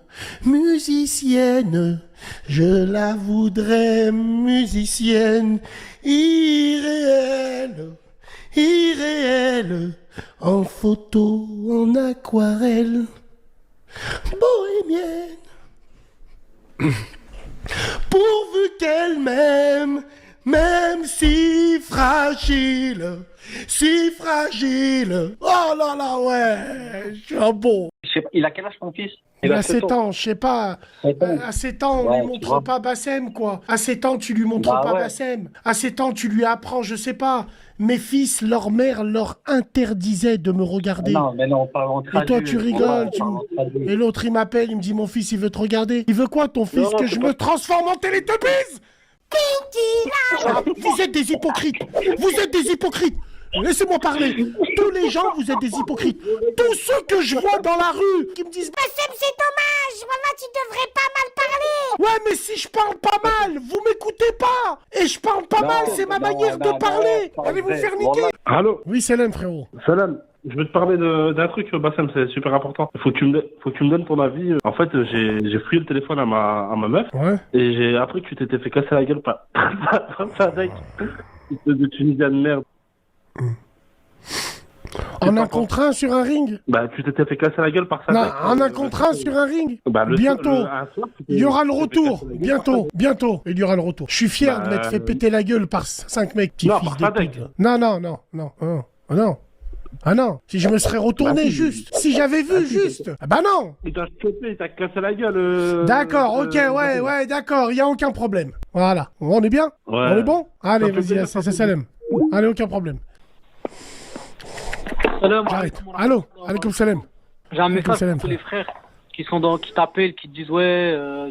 musicienne, je la voudrais musicienne, irréelle, irréelle, en photo, en aquarelle, bohémienne. Pourvu qu'elle m'aime, même si fragile, si fragile. Oh là là, ouais, je suis un bon. Il a quel âge ton fils? Il a 7 ans, je sais pas. À 7 ans, on lui montre pas Bassem, quoi. À 7 ans, tu lui montres pas Bassem. À 7 ans, tu lui apprends, je sais pas. Mes fils, leur mère leur interdisait de me regarder. Non, mais non, pas en traduit. Et toi, tu rigoles. Et l'autre, il m'appelle, il me dit, mon fils, il veut te regarder. Il veut quoi, ton fils? Que je me transforme en Télétobies? Vous êtes des hypocrites. Vous êtes des hypocrites. Laissez-moi parler. Tous les gens, vous êtes des hypocrites. Tous ceux que je vois dans la rue qui me disent Bassem, c'est dommage. Maman, tu devrais pas mal parler. Ouais, mais si je parle pas mal, vous m'écoutez pas. Et je parle pas mal, c'est ma manière de parler. Allez vous faire niquer. Allô? Oui, Salam, frérot. Salam. Je veux te parler d'un truc, Bassem, c'est super important. Faut que tu me donnes ton avis. En fait, j'ai fouillé le téléphone à ma meuf. Ouais. Et j'ai appris que tu t'étais fait casser la gueule par un mec de Tunisien de merde. En un contre un sur un ring? Bah, tu t'étais fait casser la gueule par ça. Non, en un contre un sur un ring? Bientôt. Il y aura le retour. Bientôt. Bientôt. Il y aura le retour. Je suis fier de m'être fait péter la gueule par 5 mecs, petit fils de pute. Non. Non. Ah non, si je me serais retourné juste, si j'avais vu juste, bah non. Il t'a chopé, il t'a cassé la gueule. D'accord, ok, ouais, d'accord, il y a aucun problème. Voilà, on est bien? Ouais. On est bon? Allez, vas-y, c'est Salam. Allez, aucun problème. Salam. Allô, alaikum salam. J'ai un message pour tous les frères qui t'appellent, qui te disent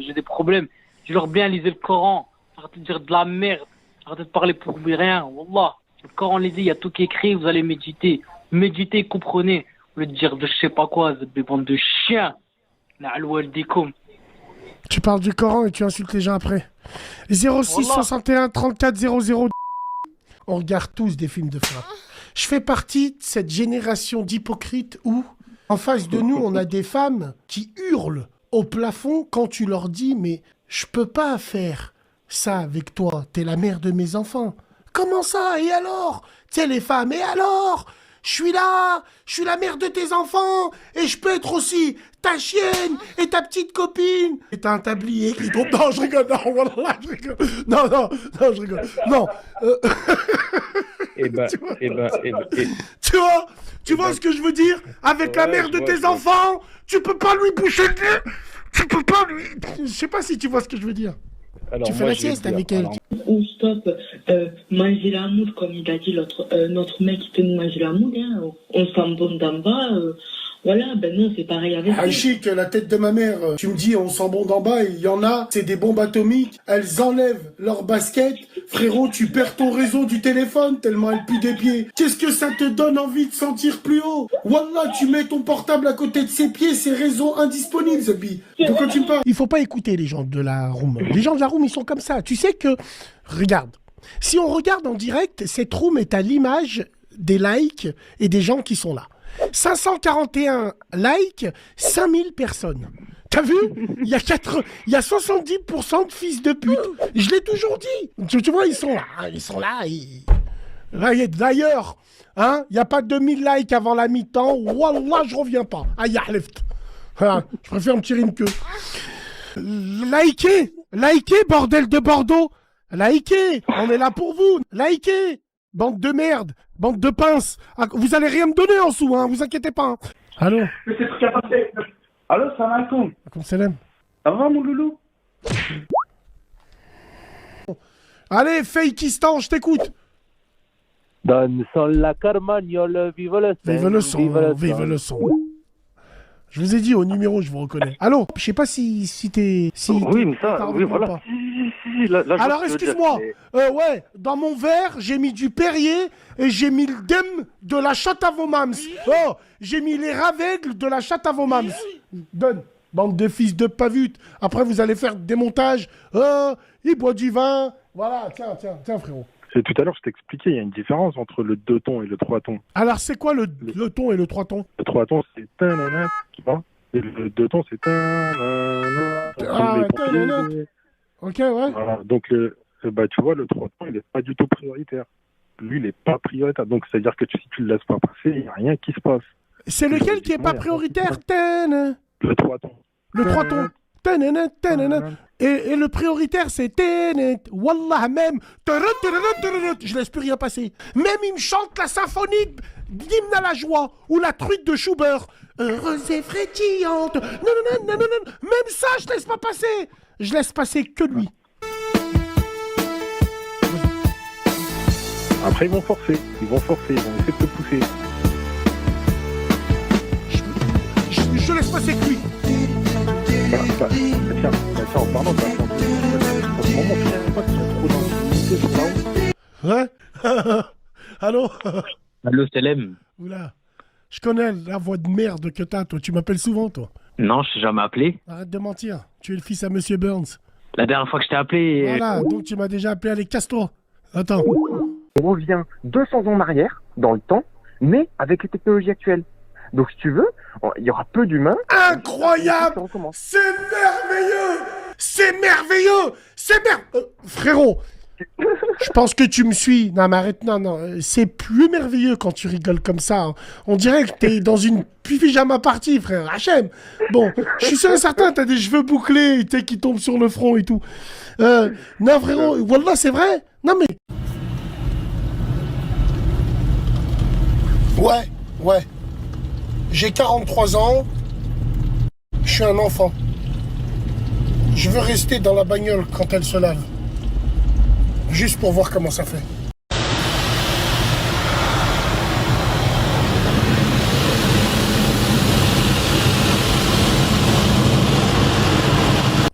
j'ai des problèmes. Dis-leur bien, lisez le Coran. Arrêtez de dire de la merde. Arrêtez de parler pour rien. Wallah, le Coran les dit, il y a tout qui est écrit, vous allez méditer. Méditez, comprenez. Au lieu de dire de je sais pas quoi, vous êtes des bandes de chiens. Tu parles du Coran et tu insultes les gens après. 06 61 34 00. On regarde tous des films de frappe. Je fais partie de cette génération d'hypocrites où, en face de nous, on a des femmes qui hurlent au plafond quand tu leur dis « Mais je peux pas faire ça avec toi, t'es la mère de mes enfants. » Comment ça? Et alors? Tu sais, les femmes, et alors? Je suis là, je suis la mère de tes enfants, et je peux être aussi ta chienne et ta petite copine. Et t'as un tablier qui tombe. Non, je rigole, non, voilà, je rigole. Non, je rigole. Non. Tu vois ce que je veux dire? Avec la mère de tes enfants, tu peux pas lui boucher le nez. Tu peux pas lui... Je sais pas si tu vois ce que je veux dire. Alors, tu fais la sieste avec elle. Ou stop, manger la mousse, comme il a dit notre mec qui peut nous manger la mousse, hein. On s'embaume d'en bas, voilà, ben non, c'est pareil avec Ah, chic, la tête de ma mère, tu me dis on s'embonde d'en bas, et il y en a, c'est des bombes atomiques, elles enlèvent leur basket, frérot, tu perds ton réseau du téléphone tellement elles puent des pieds. Qu'est-ce que ça te donne envie de sentir plus haut? Wallah, tu mets ton portable à côté de ses pieds, c'est réseau indisponible, Zabi. De quoi tu parles? Il faut pas écouter les gens de la room. Les gens de la room, ils sont comme ça. Tu sais que, regarde, si on regarde en direct, cette room est à l'image des likes et des gens qui sont là. 541 likes, 5000 personnes. T'as vu? Il y a 70% de fils de pute. Je l'ai toujours dit. Tu vois, ils sont là. D'ailleurs, hein, il n'y a pas 2000 likes avant la mi-temps. Wallah, je reviens pas. Aïe, voilà, je préfère me tirer une queue. Likez, bordel de Bordeaux. Likez, on est là pour vous. Likez. Bande de merde, bande de pinces. Vous allez rien me donner en dessous, hein, vous inquiétez pas. Allô? Allô, salam alaikum. Comme salam. Ça va, mon loulou? Allez, Fakistan, je t'écoute. Dans le son, la carmagnole, vive le son. Vive le son, vive le son. Je vous ai dit au numéro, je vous reconnais. Allô, je sais pas si t'es... Oui, mais ça, oui, voilà. Si, là, alors, excuse-moi. Ouais, dans mon verre, j'ai mis du Perrier et j'ai mis le dem de la chatte à vos mams. Oh, j'ai mis les raveigles de la chatte à vos mams. Donne, bande de fils de pavute. Après, vous allez faire des montages. Oh, il boit du vin. Voilà, tiens, frérot. Et tout à l'heure, je t'expliquais, il y a une différence entre le 2 tons et le 3 tons. Alors, c'est quoi le ton et le 3 tons? Le 3 tons, c'est ta-na-na, tu vois. Et le 2 tons, c'est ta-na-na. Ah, ta-na-na. Ok, ouais. Voilà, donc, tu vois, le 3 tons, il n'est pas du tout prioritaire. Lui, il n'est pas prioritaire. Donc, c'est-à-dire que si tu le laisses pas passer, il n'y a rien qui se passe. C'est lequel qui n'est pas prioritaire? Le 3 tons. Le 3 tons. Et le prioritaire, c'est Tenet. Wallah, même. Je laisse plus rien passer. Même il me chante la symphonie d'hymne à la joie ou la truite de Schubert. Heureuse et frétillante. Non. Même ça, je laisse pas passer. Je laisse passer que lui. Après, ils vont forcer. Ils vont essayer de te pousser. Je laisse passer que lui. Tiens, en parlant, en ce moment, je ne sais pas si sont trop dans le ouais. Allô? Allô, Selem. Oula. Je connais la voix de merde que t'as, toi. Tu m'appelles souvent, toi. Non, je t'ai jamais appelé. Arrête de mentir. Tu es le fils à Monsieur Burns. La dernière fois que je t'ai appelé... Voilà, donc tu m'as déjà appelé. Allez, casse-toi. Attends. On revient 200 ans en arrière, dans le temps, mais avec les technologies actuelles. Donc, si tu veux, il y aura peu d'humains. Incroyable! C'est merveilleux! C'est merveilleux! Frérot, je pense que tu me suis. Non, mais arrête, non. C'est plus merveilleux quand tu rigoles comme ça. Hein. On dirait que t'es dans une pyjama party, frère. Hachem. Bon, je suis sûr et certain, t'as des cheveux bouclés qui tombent sur le front et tout. Non, frérot, wallah, c'est vrai? Non, mais... Ouais. J'ai 43 ans, je suis un enfant. Je veux rester dans la bagnole quand elle se lave. Juste pour voir comment ça fait.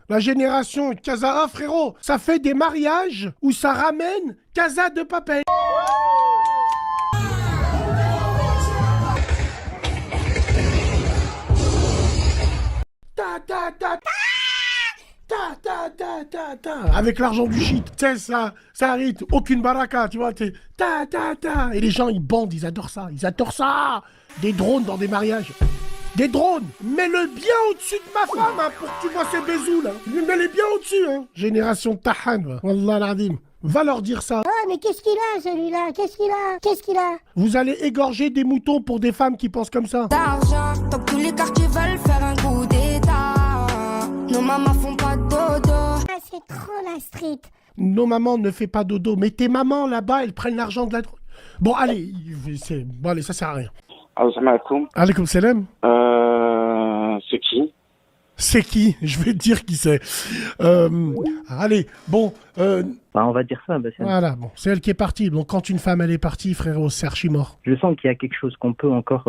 La génération Casa, frérot, ça fait des mariages où ça ramène Casa de Papel. Avec l'argent du shit, tu sais, ça arrête, aucune baraka, tu vois, et les gens ils bandent, ils adorent ça. Des drones dans des mariages. Des drones, mets-le bien au-dessus de ma femme, hein, pour que tu vois ses baisous, là. Mets-les bien au-dessus, hein. Génération Tahan, wallah l'adim. Va leur dire ça. Ah, mais qu'est-ce qu'il a, celui-là? Qu'est-ce qu'il a? Vous allez égorger des moutons pour des femmes qui pensent comme ça. D'argent, tant que tous les quartiers veulent faire un coup d'état. Nos mamans font pas de dodo. Ah, c'est trop la street. Nos mamans ne font pas dodo, mais tes mamans là-bas, elles prennent l'argent de la drogue. Bon, allez, ça sert à rien. Assalamu alaikum. Alaikum salam. C'est qui? C'est qui? Je vais te dire qui c'est. Allez, bon. On va dire ça. Voilà, bon, c'est elle qui est partie. Donc quand une femme elle est partie, frérot, c'est archi mort. Je sens qu'il y a quelque chose qu'on peut encore.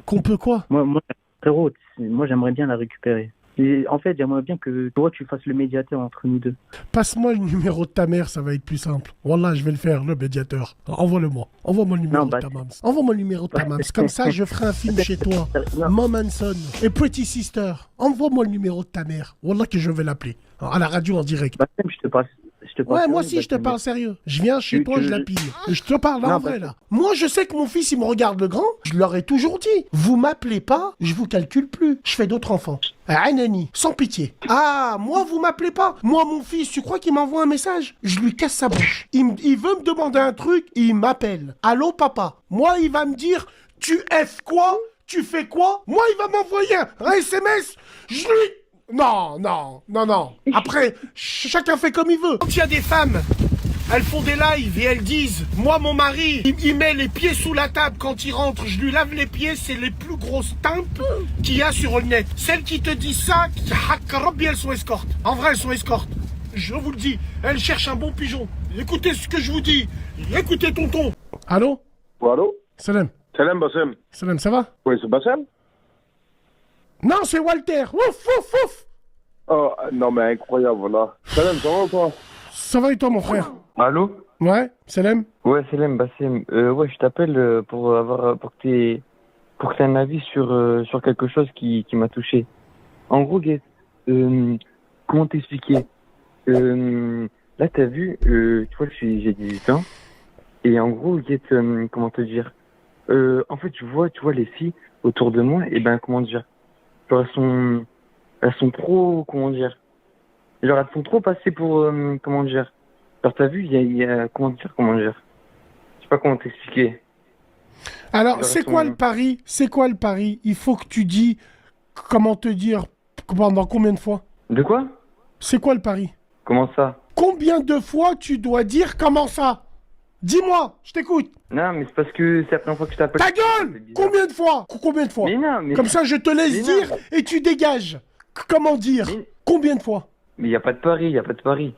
Qu'on peut quoi? Moi, frérot, moi j'aimerais bien la récupérer. Et en fait, j'aimerais bien que toi tu fasses le médiateur entre nous deux. Passe-moi le numéro de ta mère, ça va être plus simple. Wallah, je vais le faire, le médiateur. Envoie-le-moi. Envoie-moi le numéro de ta mams. Envoie-moi le numéro de ta mams. Comme ça, je ferai un film chez toi. Mom and Son et Pretty Sister. Envoie-moi le numéro de ta mère. Wallah que je vais l'appeler. À la radio en direct. Je te passe. Ouais, moi aussi, je te parle sérieux. Je viens chez toi, je la pille. Et je te parle en vrai, là. Moi, je sais que mon fils, il me regarde le grand. Je leur ai toujours dit. Vous m'appelez pas, je vous calcule plus. Je fais d'autres enfants. Anani, sans pitié. Ah, moi, vous m'appelez pas. Moi, mon fils, tu crois qu'il m'envoie un message? Je lui casse sa bouche. Il veut me demander un truc, il m'appelle. Allô, papa? Moi, il va me dire, tu F quoi? Tu fais quoi? Moi, il va m'envoyer un SMS. Je lui... Non. Après, chacun fait comme il veut. Quand il y a des femmes, elles font des lives et elles disent, moi, mon mari, il met les pieds sous la table quand il rentre, je lui lave les pieds, c'est les plus grosses timpes qu'il y a sur le net. Celles qui te disent ça, elles sont escortes. En vrai, elles sont escortes. Je vous le dis, elles cherchent un bon pigeon. Écoutez ce que je vous dis. Écoutez, tonton. Allô? Allô? Salam. Salam, Bassem. Salam, ça va? Oui, c'est Bassem? Non, c'est Walter. Ouf, ouf, ouf. Oh, non, mais incroyable, voilà. Salam, ça va ou quoi? Ça va et toi, mon frère? Allô? Ouais, Salam? Ouais, Salam, Bassem. Ouais, je t'appelle pour que t'aies un avis sur quelque chose qui m'a touché. En gros, Guette, comment t'expliquer? Là, t'as vu, tu vois, j'ai 18 ans. Et en gros, Guette, comment te dire? En fait, tu vois les filles autour de moi, et ben, comment dire? Genre, elles sont trop, comment dire? Genre, elles sont trop passées pour, comment dire? Genre, t'as vu, il y a, comment dire? Je sais pas comment t'expliquer. Alors, Genre, c'est quoi le pari? C'est quoi le pari? Il faut que tu dis, comment te dire, pendant combien de fois? De quoi? C'est quoi le pari? Comment ça? Combien de fois tu dois dire comment ça? Dis-moi, je t'écoute. Non, mais c'est parce que c'est la première fois que je t'appelle. Ta gueule! Combien de fois? Combien de fois? Mais non, mais... Comme ça, je te laisse dire et tu dégages. Comment dire? Combien de fois? Mais il n'y a pas de pari,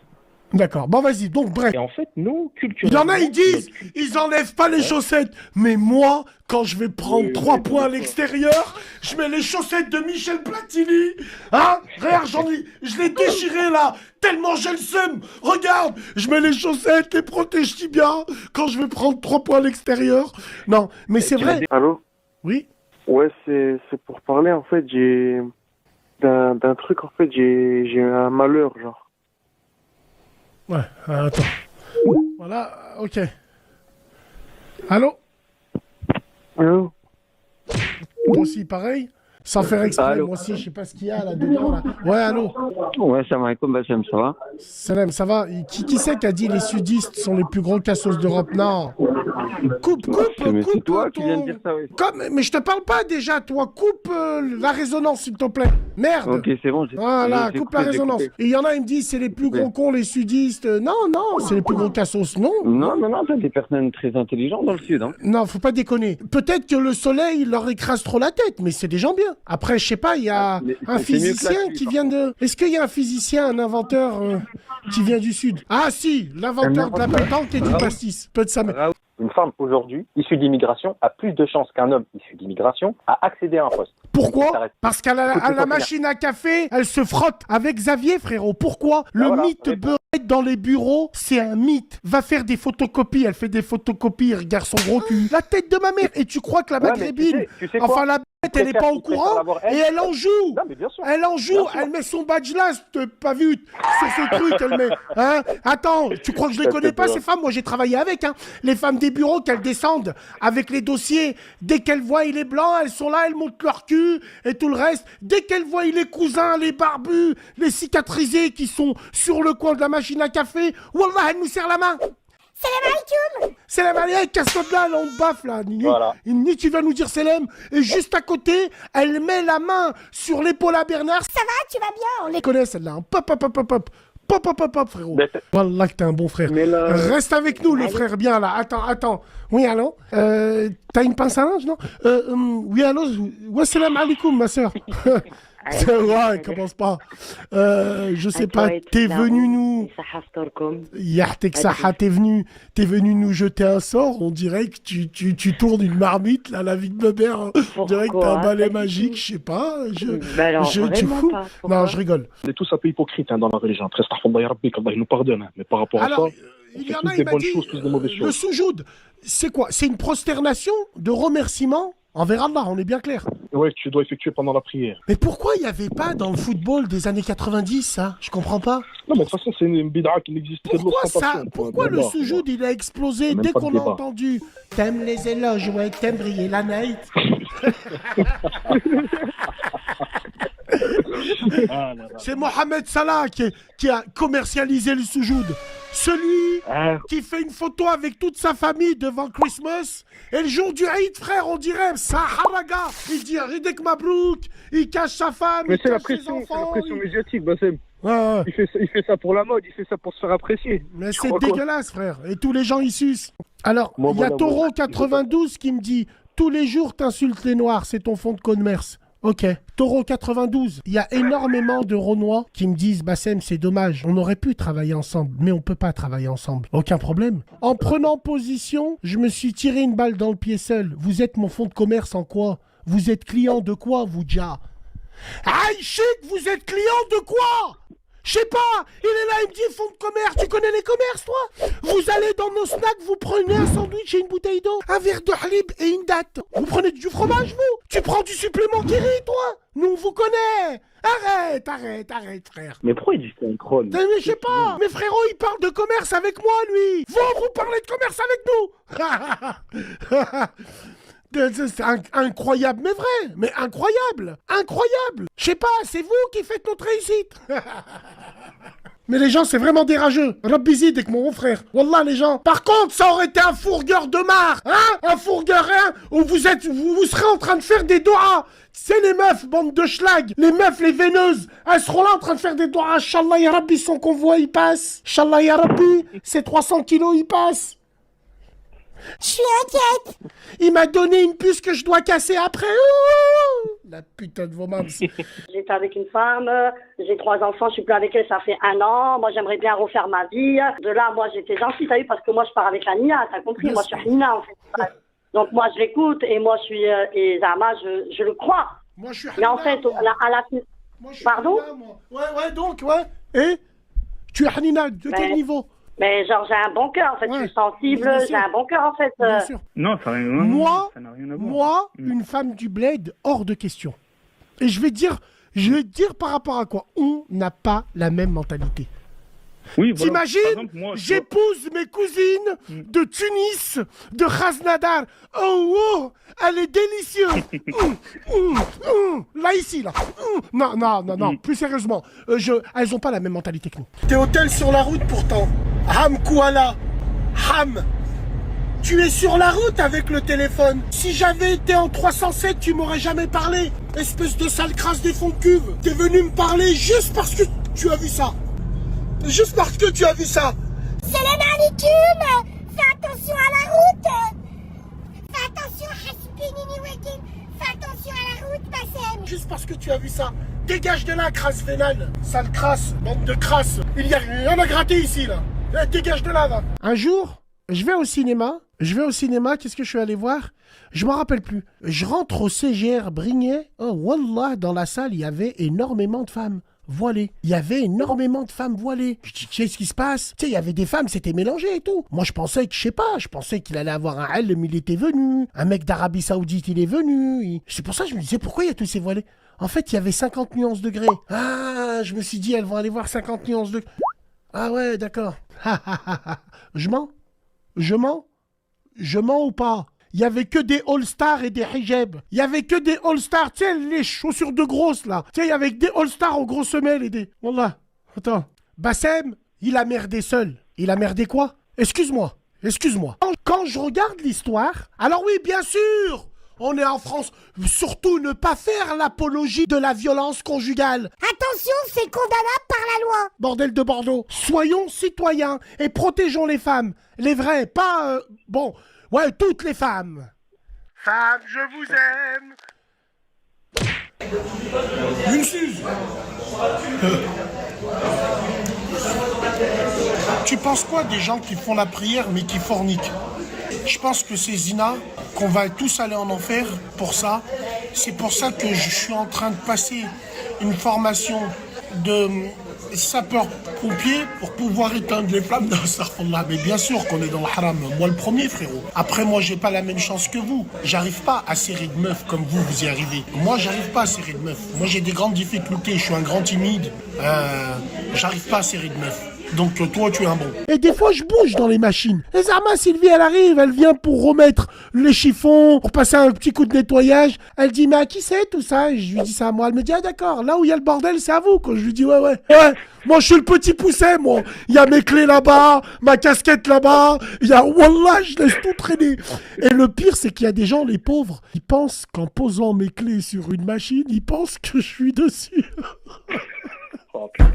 D'accord, bon vas-y, donc bref. Et en fait, nous, Il culturellement... y en a, ils disent, ils enlèvent pas les chaussettes. Mais moi, quand je vais prendre 3 points à l'extérieur, je mets les chaussettes de Michel Platini. Hein? Regarde, je l'ai déchiré là, tellement j'ai le seum. Regarde, je mets les chaussettes, les protège tibia quand je vais prendre 3 points à l'extérieur. Non, mais c'est vrai. Allô? Oui? Ouais, c'est pour parler, en fait, d'un truc, en fait, j'ai eu un malheur, genre. Ouais, attends. Voilà, ok. Allô? Allô? Moi aussi, pareil. Sans faire exprès, Allô? moi aussi, je sais pas ce qu'il y a là-dedans. Là. Ouais, allô? Ouais, salam alaikum, Bassem, ça va? Salam, ça va? Qui c'est qui a dit les sudistes sont les plus gros cassos d'Europe? Non. Coupe, c'est toi qui viens de dire ça, oui. Mais je te parle pas déjà, toi. Coupe la résonance, s'il te plaît. Merde. Ok, c'est bon. Voilà, j'ai coupe coupé, la résonance. j'ai coupé. Et il y en a, ils me disent c'est les plus gros cons, les sudistes. Non, c'est les plus gros cassos. Non. Non, t'as des personnes très intelligentes dans le sud, hein. Non, faut pas déconner. Peut-être que le soleil leur écrase trop la tête, mais c'est des gens bien. Après, je sais pas, il y a un physicien qui vient de... Est-ce qu'il y a un physicien, un inventeur qui vient du sud? Ah si, l'inventeur de la pétanque et du pastis. Peu de sa mère. Une femme aujourd'hui, issue d'immigration, a plus de chances qu'un homme issu d'immigration à accéder à un poste. Pourquoi? Parce qu'à la machine à café, elle se frotte avec Xavier, frérot. Pourquoi? Le mythe beurette dans les bureaux, c'est un mythe. Va faire des photocopies, elle fait des photocopies, regarde son gros cul. La tête de ma mère. Et tu crois que la maghrébine, enfin la bête, elle est pas au courant et elle en joue. Non, mais bien sûr. Elle en joue, elle met son badge là, pas vu, sur ce truc, elle met. Hein? Attends, tu crois que je les connais pas ces femmes? Moi j'ai travaillé avec, hein. Les femmes des bureaux, qu'elles descendent avec les dossiers, dès qu'elles voient les blancs, elles sont là, elles montent leur cul et tout le reste. Dès qu'elles voient les cousins, les barbus, les cicatrisés qui sont sur le coin de la machine à café, wallah, elle nous serre la main. Salam alaikum. Salam alaikum, casse-toi de là, on te baffe là. Ni tu vas nous dire salam. Et juste à côté, elle met la main sur l'épaule à Bernard. Ça va, tu vas bien? On les connaît celle-là. Pop, pop, pop, pop, pop. Pop, pop, pop, pop, frérot. Wallah que t'es un bon frère. Reste avec nous, le frère, bien là. Attends. Oui, allô? T'as une pince à linge, non? Oui, allô? Ouais, salam alaikum, ma soeur. C'est vrai, commence pas. Je sais pas, t'es venu nous... Yahtek Saha, t'es venu nous jeter un sort. On dirait que tu tournes une marmite, là, la vie de ma mère. On dirait que t'as un balai magique, je sais pas. Tu fous? Non, je rigole. On est tous un peu hypocrites dans la religion. Très astaghfirullah Rabbi, qu'Allah nous pardonne. Mais par rapport à ça, on fait tous des bonnes choses, tous des mauvaises choses. Le soujoud, c'est quoi? C'est une prosternation de remerciement envers Allah, on est bien clair. Ouais, tu dois effectuer pendant la prière. Mais pourquoi il n'y avait pas dans le football des années 90 ça? Je comprends pas. Non, mais de toute façon, c'est une bid'a qui n'existe pas. Pourquoi le soujoud il a explosé dès qu'on a entendu t'aimes les éloges, ouais, t'aimes briller la night? C'est Mohamed Salah qui a commercialisé le soujoud. Celui qui fait une photo avec toute sa famille devant Christmas. Et le jour du Eid, frère, on dirait ça haraga. Il dit Ridek Mabrouk, il cache sa femme, Mais il c'est la cache ses pression, enfants. médiatique, Bassem. Il fait ça pour la mode, il fait ça pour se faire apprécier. Mais c'est dégueulasse, frère. Et tous les gens y sucent. Alors, il y a Taureau 92 qui me dit tous les jours t'insultes les noirs, c'est ton fonds de commerce. Ok. Taureau 92. Il y a énormément de Renois qui me disent Bassem, c'est dommage. On aurait pu travailler ensemble, mais on peut pas travailler ensemble. Aucun problème. En prenant position, je me suis tiré une balle dans le pied seul. Vous êtes mon fonds de commerce en quoi? Vous êtes client de quoi, vous, déjà? Aïe, shit, vous êtes client de quoi? Je sais pas, il est là, il me dit fonds de commerce, tu connais les commerces toi? Vous allez dans nos snacks, vous prenez un sandwich et une bouteille d'eau, un verre de halib et une date. Vous prenez du fromage vous? Tu prends du supplément Kiri toi? Nous on vous connaît. Arrête frère. Mais pourquoi il dit ça, Chrome? Mais je sais pas, mes frérots il parle de commerce avec moi lui. Vous parlez de commerce avec nous. C'est incroyable, mais vrai, mais incroyable. Je sais pas, c'est vous qui faites notre réussite. Mais les gens, c'est vraiment des rageux. Rabbizid avec mon frère. Wallah, les gens. Par contre, ça aurait été un fourgueur de marre. Hein? Un fourgueur, hein? Où vous serez en train de faire des doigts. C'est les meufs, bande de schlag. Les meufs, les veineuses. Elles seront là en train de faire des doigts. Inch'Allah, ya Rabbi, son convoi, il passe. Inch'Allah, ya Rabbi, ses 300 kilos, il passe. Je suis inquiète. Il m'a donné une puce que je dois casser après. Ouh, la putain de vos mams. J'étais avec une femme, j'ai 3 enfants, je suis plus avec elle, ça fait 1 an. Moi, j'aimerais bien refaire ma vie. De là, moi, j'étais gentille, t'as vu, parce que moi, je pars avec la Nia, t'as compris? Moi, je suis Nina, en fait. Donc, moi, je l'écoute et moi, je suis... et Zama, je le crois. Moi, je suis Mais en fait, à la fin... Pardon? Ouais, donc, ouais. Et tu es Hanina, de quel niveau? Mais genre, j'ai un bon cœur, en fait, je suis sensible, j'ai un bon cœur, en fait. Bien sûr. Non, ça n'a rien à voir. Moi, une femme du bled, hors de question. Et je vais te dire par rapport à quoi? On n'a pas la même mentalité. Oui, voilà. T'imagines, j'épouse mes cousines de Tunis, de Krasnodar. Oh, elle est délicieuse. Là, ici, là. Non, plus sérieusement. Elles ont pas la même mentalité que nous. T'es hôtel sur la route pourtant. Ham Kouala. Ham. Tu es sur la route avec le téléphone. Si j'avais été en 307, tu m'aurais jamais parlé. Espèce de sale crasse des fonds de cuve. T'es venu me parler juste parce que tu as vu ça. Juste parce que tu as vu ça. C'est le manicure. Fais attention à la route. Fais attention, Hasbinini Wekin. Fais attention à la route, Bassem. Juste parce que tu as vu ça. Dégage de là, crasse vénale. Sale crasse, bande de crasse. Il y a rien à gratter ici, là. Dégage de là, va. Un jour, je vais au cinéma. Qu'est-ce que je suis allé voir? Je m'en rappelle plus. Je rentre au CGR Brignais. Oh, wallah, dans la salle, il y avait énormément de femmes voilées. Il y avait énormément de femmes voilées. Je dis, qu'est-ce qui se passe? Tu sais, il y avait des femmes, c'était mélangé et tout. Moi, je pensais qu'il allait avoir un L, mais il était venu. Un mec d'Arabie Saoudite, il est venu. C'est pour ça que je me disais, pourquoi il y a tous ces voilés? En fait, il y avait 50 nuances de gré. Ah, je me suis dit, elles vont aller voir 50 nuances de gré. Ah ouais, d'accord. Je mens ou pas? Il y avait que des All-Stars et des hijabs. Il y avait que des All-Stars, tu sais, les chaussures de grosses, là. Tu sais, il y avait que des All-Stars aux grosses semelles et des... Wallah, attends. Bassem, il a merdé seul. Il a merdé quoi? Excuse-moi. Quand je regarde l'histoire... Alors oui, bien sûr, on est en France. Surtout ne pas faire l'apologie de la violence conjugale. Attention, c'est condamnable par la loi. Bordel de Bordeaux. Soyons citoyens et protégeons les femmes. Les vraies, pas... Ouais, toutes les femmes. Femmes, je vous aime. Une Suze. Tu penses quoi des gens qui font la prière mais qui forniquent? Je pense que c'est Zina, qu'on va tous aller en enfer pour ça. C'est pour ça que je suis en train de passer une formation de sapeur-pompier pour pouvoir éteindre les flammes d'un Astaghfirullah. Mais bien sûr qu'on est dans le haram, moi le premier, frérot. Après, moi, j'ai pas la même chance que vous. J'arrive pas à serrer de meufs comme vous, vous y arrivez. Moi, j'arrive pas à serrer de meufs. Moi, j'ai des grandes difficultés, je suis un grand timide. J'arrive pas à serrer de meufs. Donc toi, tu es un bon. Et des fois, je bouge dans les machines. Et Zarma, Sylvie, elle arrive, elle vient pour remettre les chiffons, pour passer un petit coup de nettoyage. Elle dit, mais à qui c'est tout ça? Et je lui dis ça à moi. Elle me dit, ah d'accord, là où il y a le bordel, c'est à vous. Quand je lui dis, ouais, moi je suis le petit pousset, moi. Il y a mes clés là-bas, ma casquette là-bas. Il y a, wallah, je laisse tout traîner. Et le pire, c'est qu'il y a des gens, les pauvres, ils pensent qu'en posant mes clés sur une machine, ils pensent que je suis dessus. Oh putain.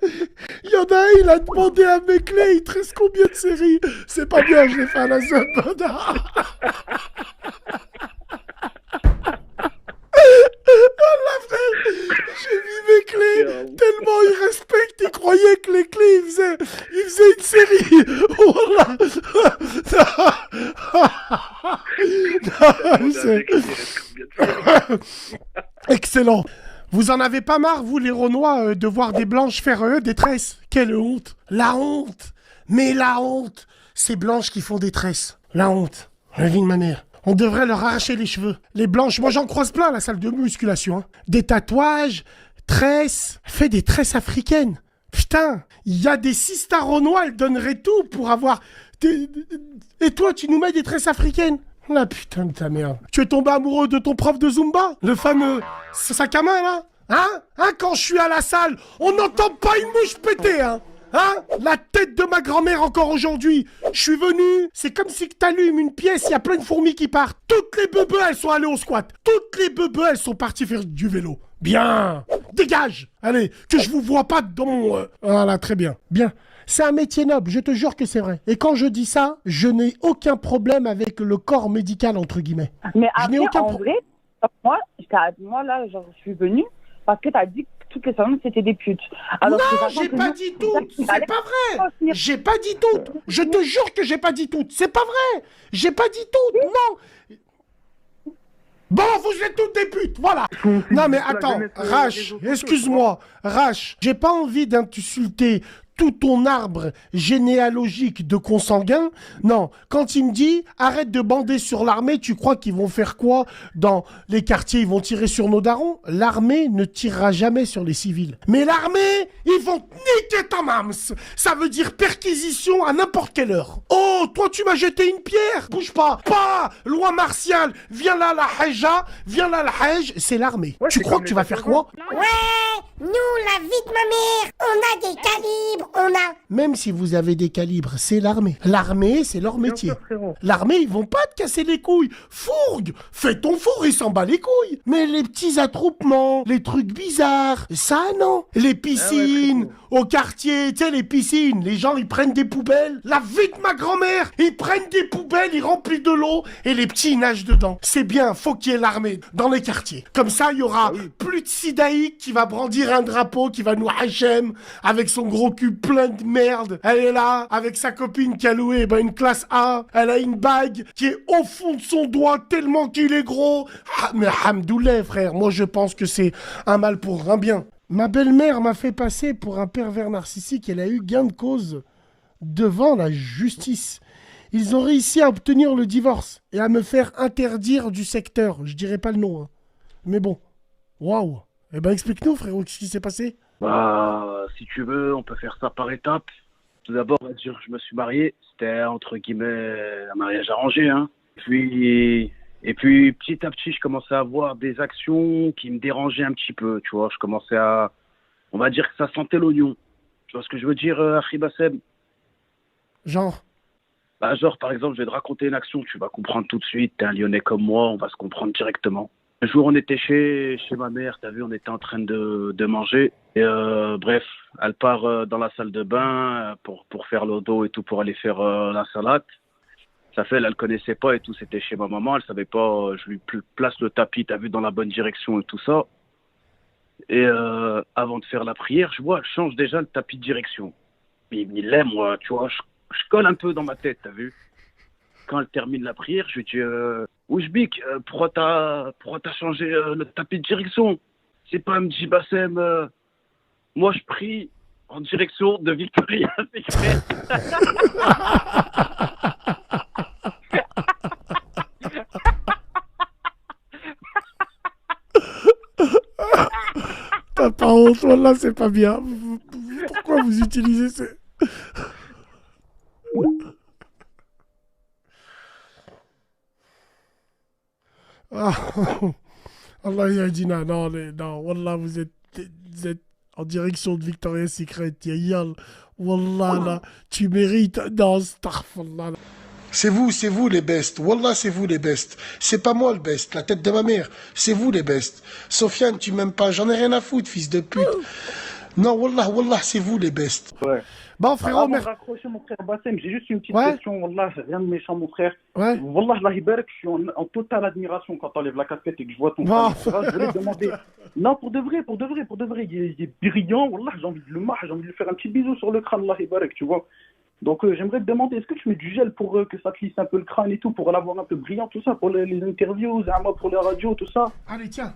Il y en a un, il a demandé à mes clés, il te reste combien de séries? C'est pas bien, je l'ai fait à la zone. Excellent. Vous en avez pas marre, vous, les Renois, de voir des blanches faire des tresses? Quelle honte! La honte! Mais la honte! Ces blanches qui font des tresses. La honte. La vie de ma mère. On devrait leur arracher les cheveux. Les blanches, moi j'en croise plein à la salle de musculation. Hein. Des tatouages, tresses. Fais des tresses africaines. Putain, il y a des sisters Renois, elles donneraient tout pour avoir... Et toi, tu nous mets des tresses africaines? La putain de ta merde. Tu es tombé amoureux de ton prof de Zumba? Le fameux sac à main, là? Hein? Quand je suis à la salle, on n'entend pas une mouche péter, hein? La tête de ma grand-mère encore aujourd'hui. Je suis venu, c'est comme si t'allumes une pièce, il y a plein de fourmis qui partent. Toutes les bebeux, elles sont allées au squat. Toutes les bebeux, elles sont parties faire du vélo. Bien. Dégage. Allez, que je vous vois pas dans mon... Voilà, très bien. Bien. C'est un métier noble, je te jure que c'est vrai. Et quand je dis ça, je n'ai aucun problème avec le corps médical, entre guillemets. Mais je n'ai après, aucun en vrai, moi, là, genre, je suis venue parce que t'as dit que toutes les femmes, c'était des putes. Alors, non, j'ai pas dit toutes. C'est pas vrai. J'ai pas dit toutes. Je te jure que j'ai pas dit toutes. C'est pas vrai. J'ai pas dit toutes. Non. Bon, vous êtes toutes des putes, voilà. Non mais attends, Rache, excuse-moi, Rache, j'ai pas envie d'insulter tout ton arbre généalogique de consanguins. Non, quand il me dit arrête de bander sur l'armée, tu crois qu'ils vont faire quoi dans les quartiers? Ils vont tirer sur nos darons? L'armée ne tirera jamais sur les civils. Mais l'armée, ils vont niquer ta mams. Ça veut dire perquisition à n'importe quelle heure. Oh, toi tu m'as jeté une pierre. Bouge pas. Pas loi martiale. Viens là la Hajja, viens là la Hajj, c'est l'armée. Ouais, tu crois que tu vas faire quoi? Ouais, nous, la vie de ma mère, on a des calibres. Même si vous avez des calibres, c'est l'armée. L'armée, c'est leur métier. L'armée, ils vont pas te casser les couilles. Fourgue, fais ton four, il s'en bat les couilles. Mais les petits attroupements, les trucs bizarres, ça non. Les piscines, au quartier, tu sais, les piscines, les gens, ils prennent des poubelles. La vie de ma grand-mère, ils prennent des poubelles, ils remplissent de l'eau et les petits, ils nagent dedans. C'est bien, faut qu'il y ait l'armée dans les quartiers. Comme ça, il y aura plus de Sidaïk qui va brandir un drapeau, qui va nous hachem avec son gros cul plein de merde. Elle est là, avec sa copine qui a loué une classe A. Elle a une bague qui est au fond de son doigt tellement qu'il est gros. Ah, mais hamdoulah, frère, moi je pense que c'est un mal pour un bien. Ma belle-mère m'a fait passer pour un pervers narcissique. Elle a eu gain de cause devant la justice. Ils ont réussi à obtenir le divorce et à me faire interdire du secteur. Je dirais pas le nom, hein. Mais bon, waouh. Eh ben explique-nous, frérot, qu'est-ce qui s'est passé? Bah, si tu veux, on peut faire ça par étapes. Tout d'abord, on va dire que je me suis marié. C'était, entre guillemets, un mariage arrangé, hein. Et puis, petit à petit, je commençais à avoir des actions qui me dérangeaient un petit peu, tu vois. Je commençais à... On va dire que ça sentait l'oignon. Tu vois ce que je veux dire, Achibassem? Genre? Bah, genre, par exemple, je vais te raconter une action, tu vas comprendre tout de suite. T'es un Lyonnais comme moi, on va se comprendre directement. Un jour, on était chez ma mère, t'as vu, on était en train de manger. Et bref, elle part dans la salle de bain pour faire le dos et tout, pour aller faire la salade. Ça fait, elle connaissait pas et tout, c'était chez ma maman, elle savait pas, je lui place le tapis, t'as vu, dans la bonne direction et tout ça. Et avant de faire la prière, je vois, elle change déjà le tapis de direction. Mais il l'aime, moi, tu vois, je colle un peu dans ma tête, t'as vu. Quand elle termine la prière, je lui dis Oujbik, pourquoi t'as changé le tapis de direction? C'est pas Mji Bassem. Moi, je prie en direction de Victoria Secret. T'as pas honte, là, c'est pas bien. Pourquoi vous utilisez ce... Ah, Allah yadina, non, Wallah, vous êtes en direction de Victoria's Secret, Yayal. Wallah, là, tu mérites. Non, astaghfirullah. C'est vous les bestes. Wallah, c'est vous les bestes. C'est pas moi le best, la tête de ma mère. C'est vous les bestes. Sofiane, tu m'aimes pas, j'en ai rien à foutre, fils de pute. Non, Wallah, c'est vous les bestes. Ouais. Bon, frérot, merci. Raccrocher, mon frère Bassem, j'ai juste une petite question. Wallah, rien de méchant, mon frère. Ouais. Wallah, Allah Ibarak, je suis en totale admiration quand t'enlèves la casquette et que je vois ton frère. Je voulais te demander. Non, pour de vrai. Il est brillant. Wallah, j'ai envie de le marrer, j'ai envie de lui faire un petit bisou sur le crâne, Allah Ibarak, tu vois. Donc j'aimerais te demander, est-ce que tu mets du gel pour que ça te lisse un peu le crâne et tout, pour l'avoir un peu brillant, tout ça, pour les interviews, pour les radios, tout ça? Allez, tiens.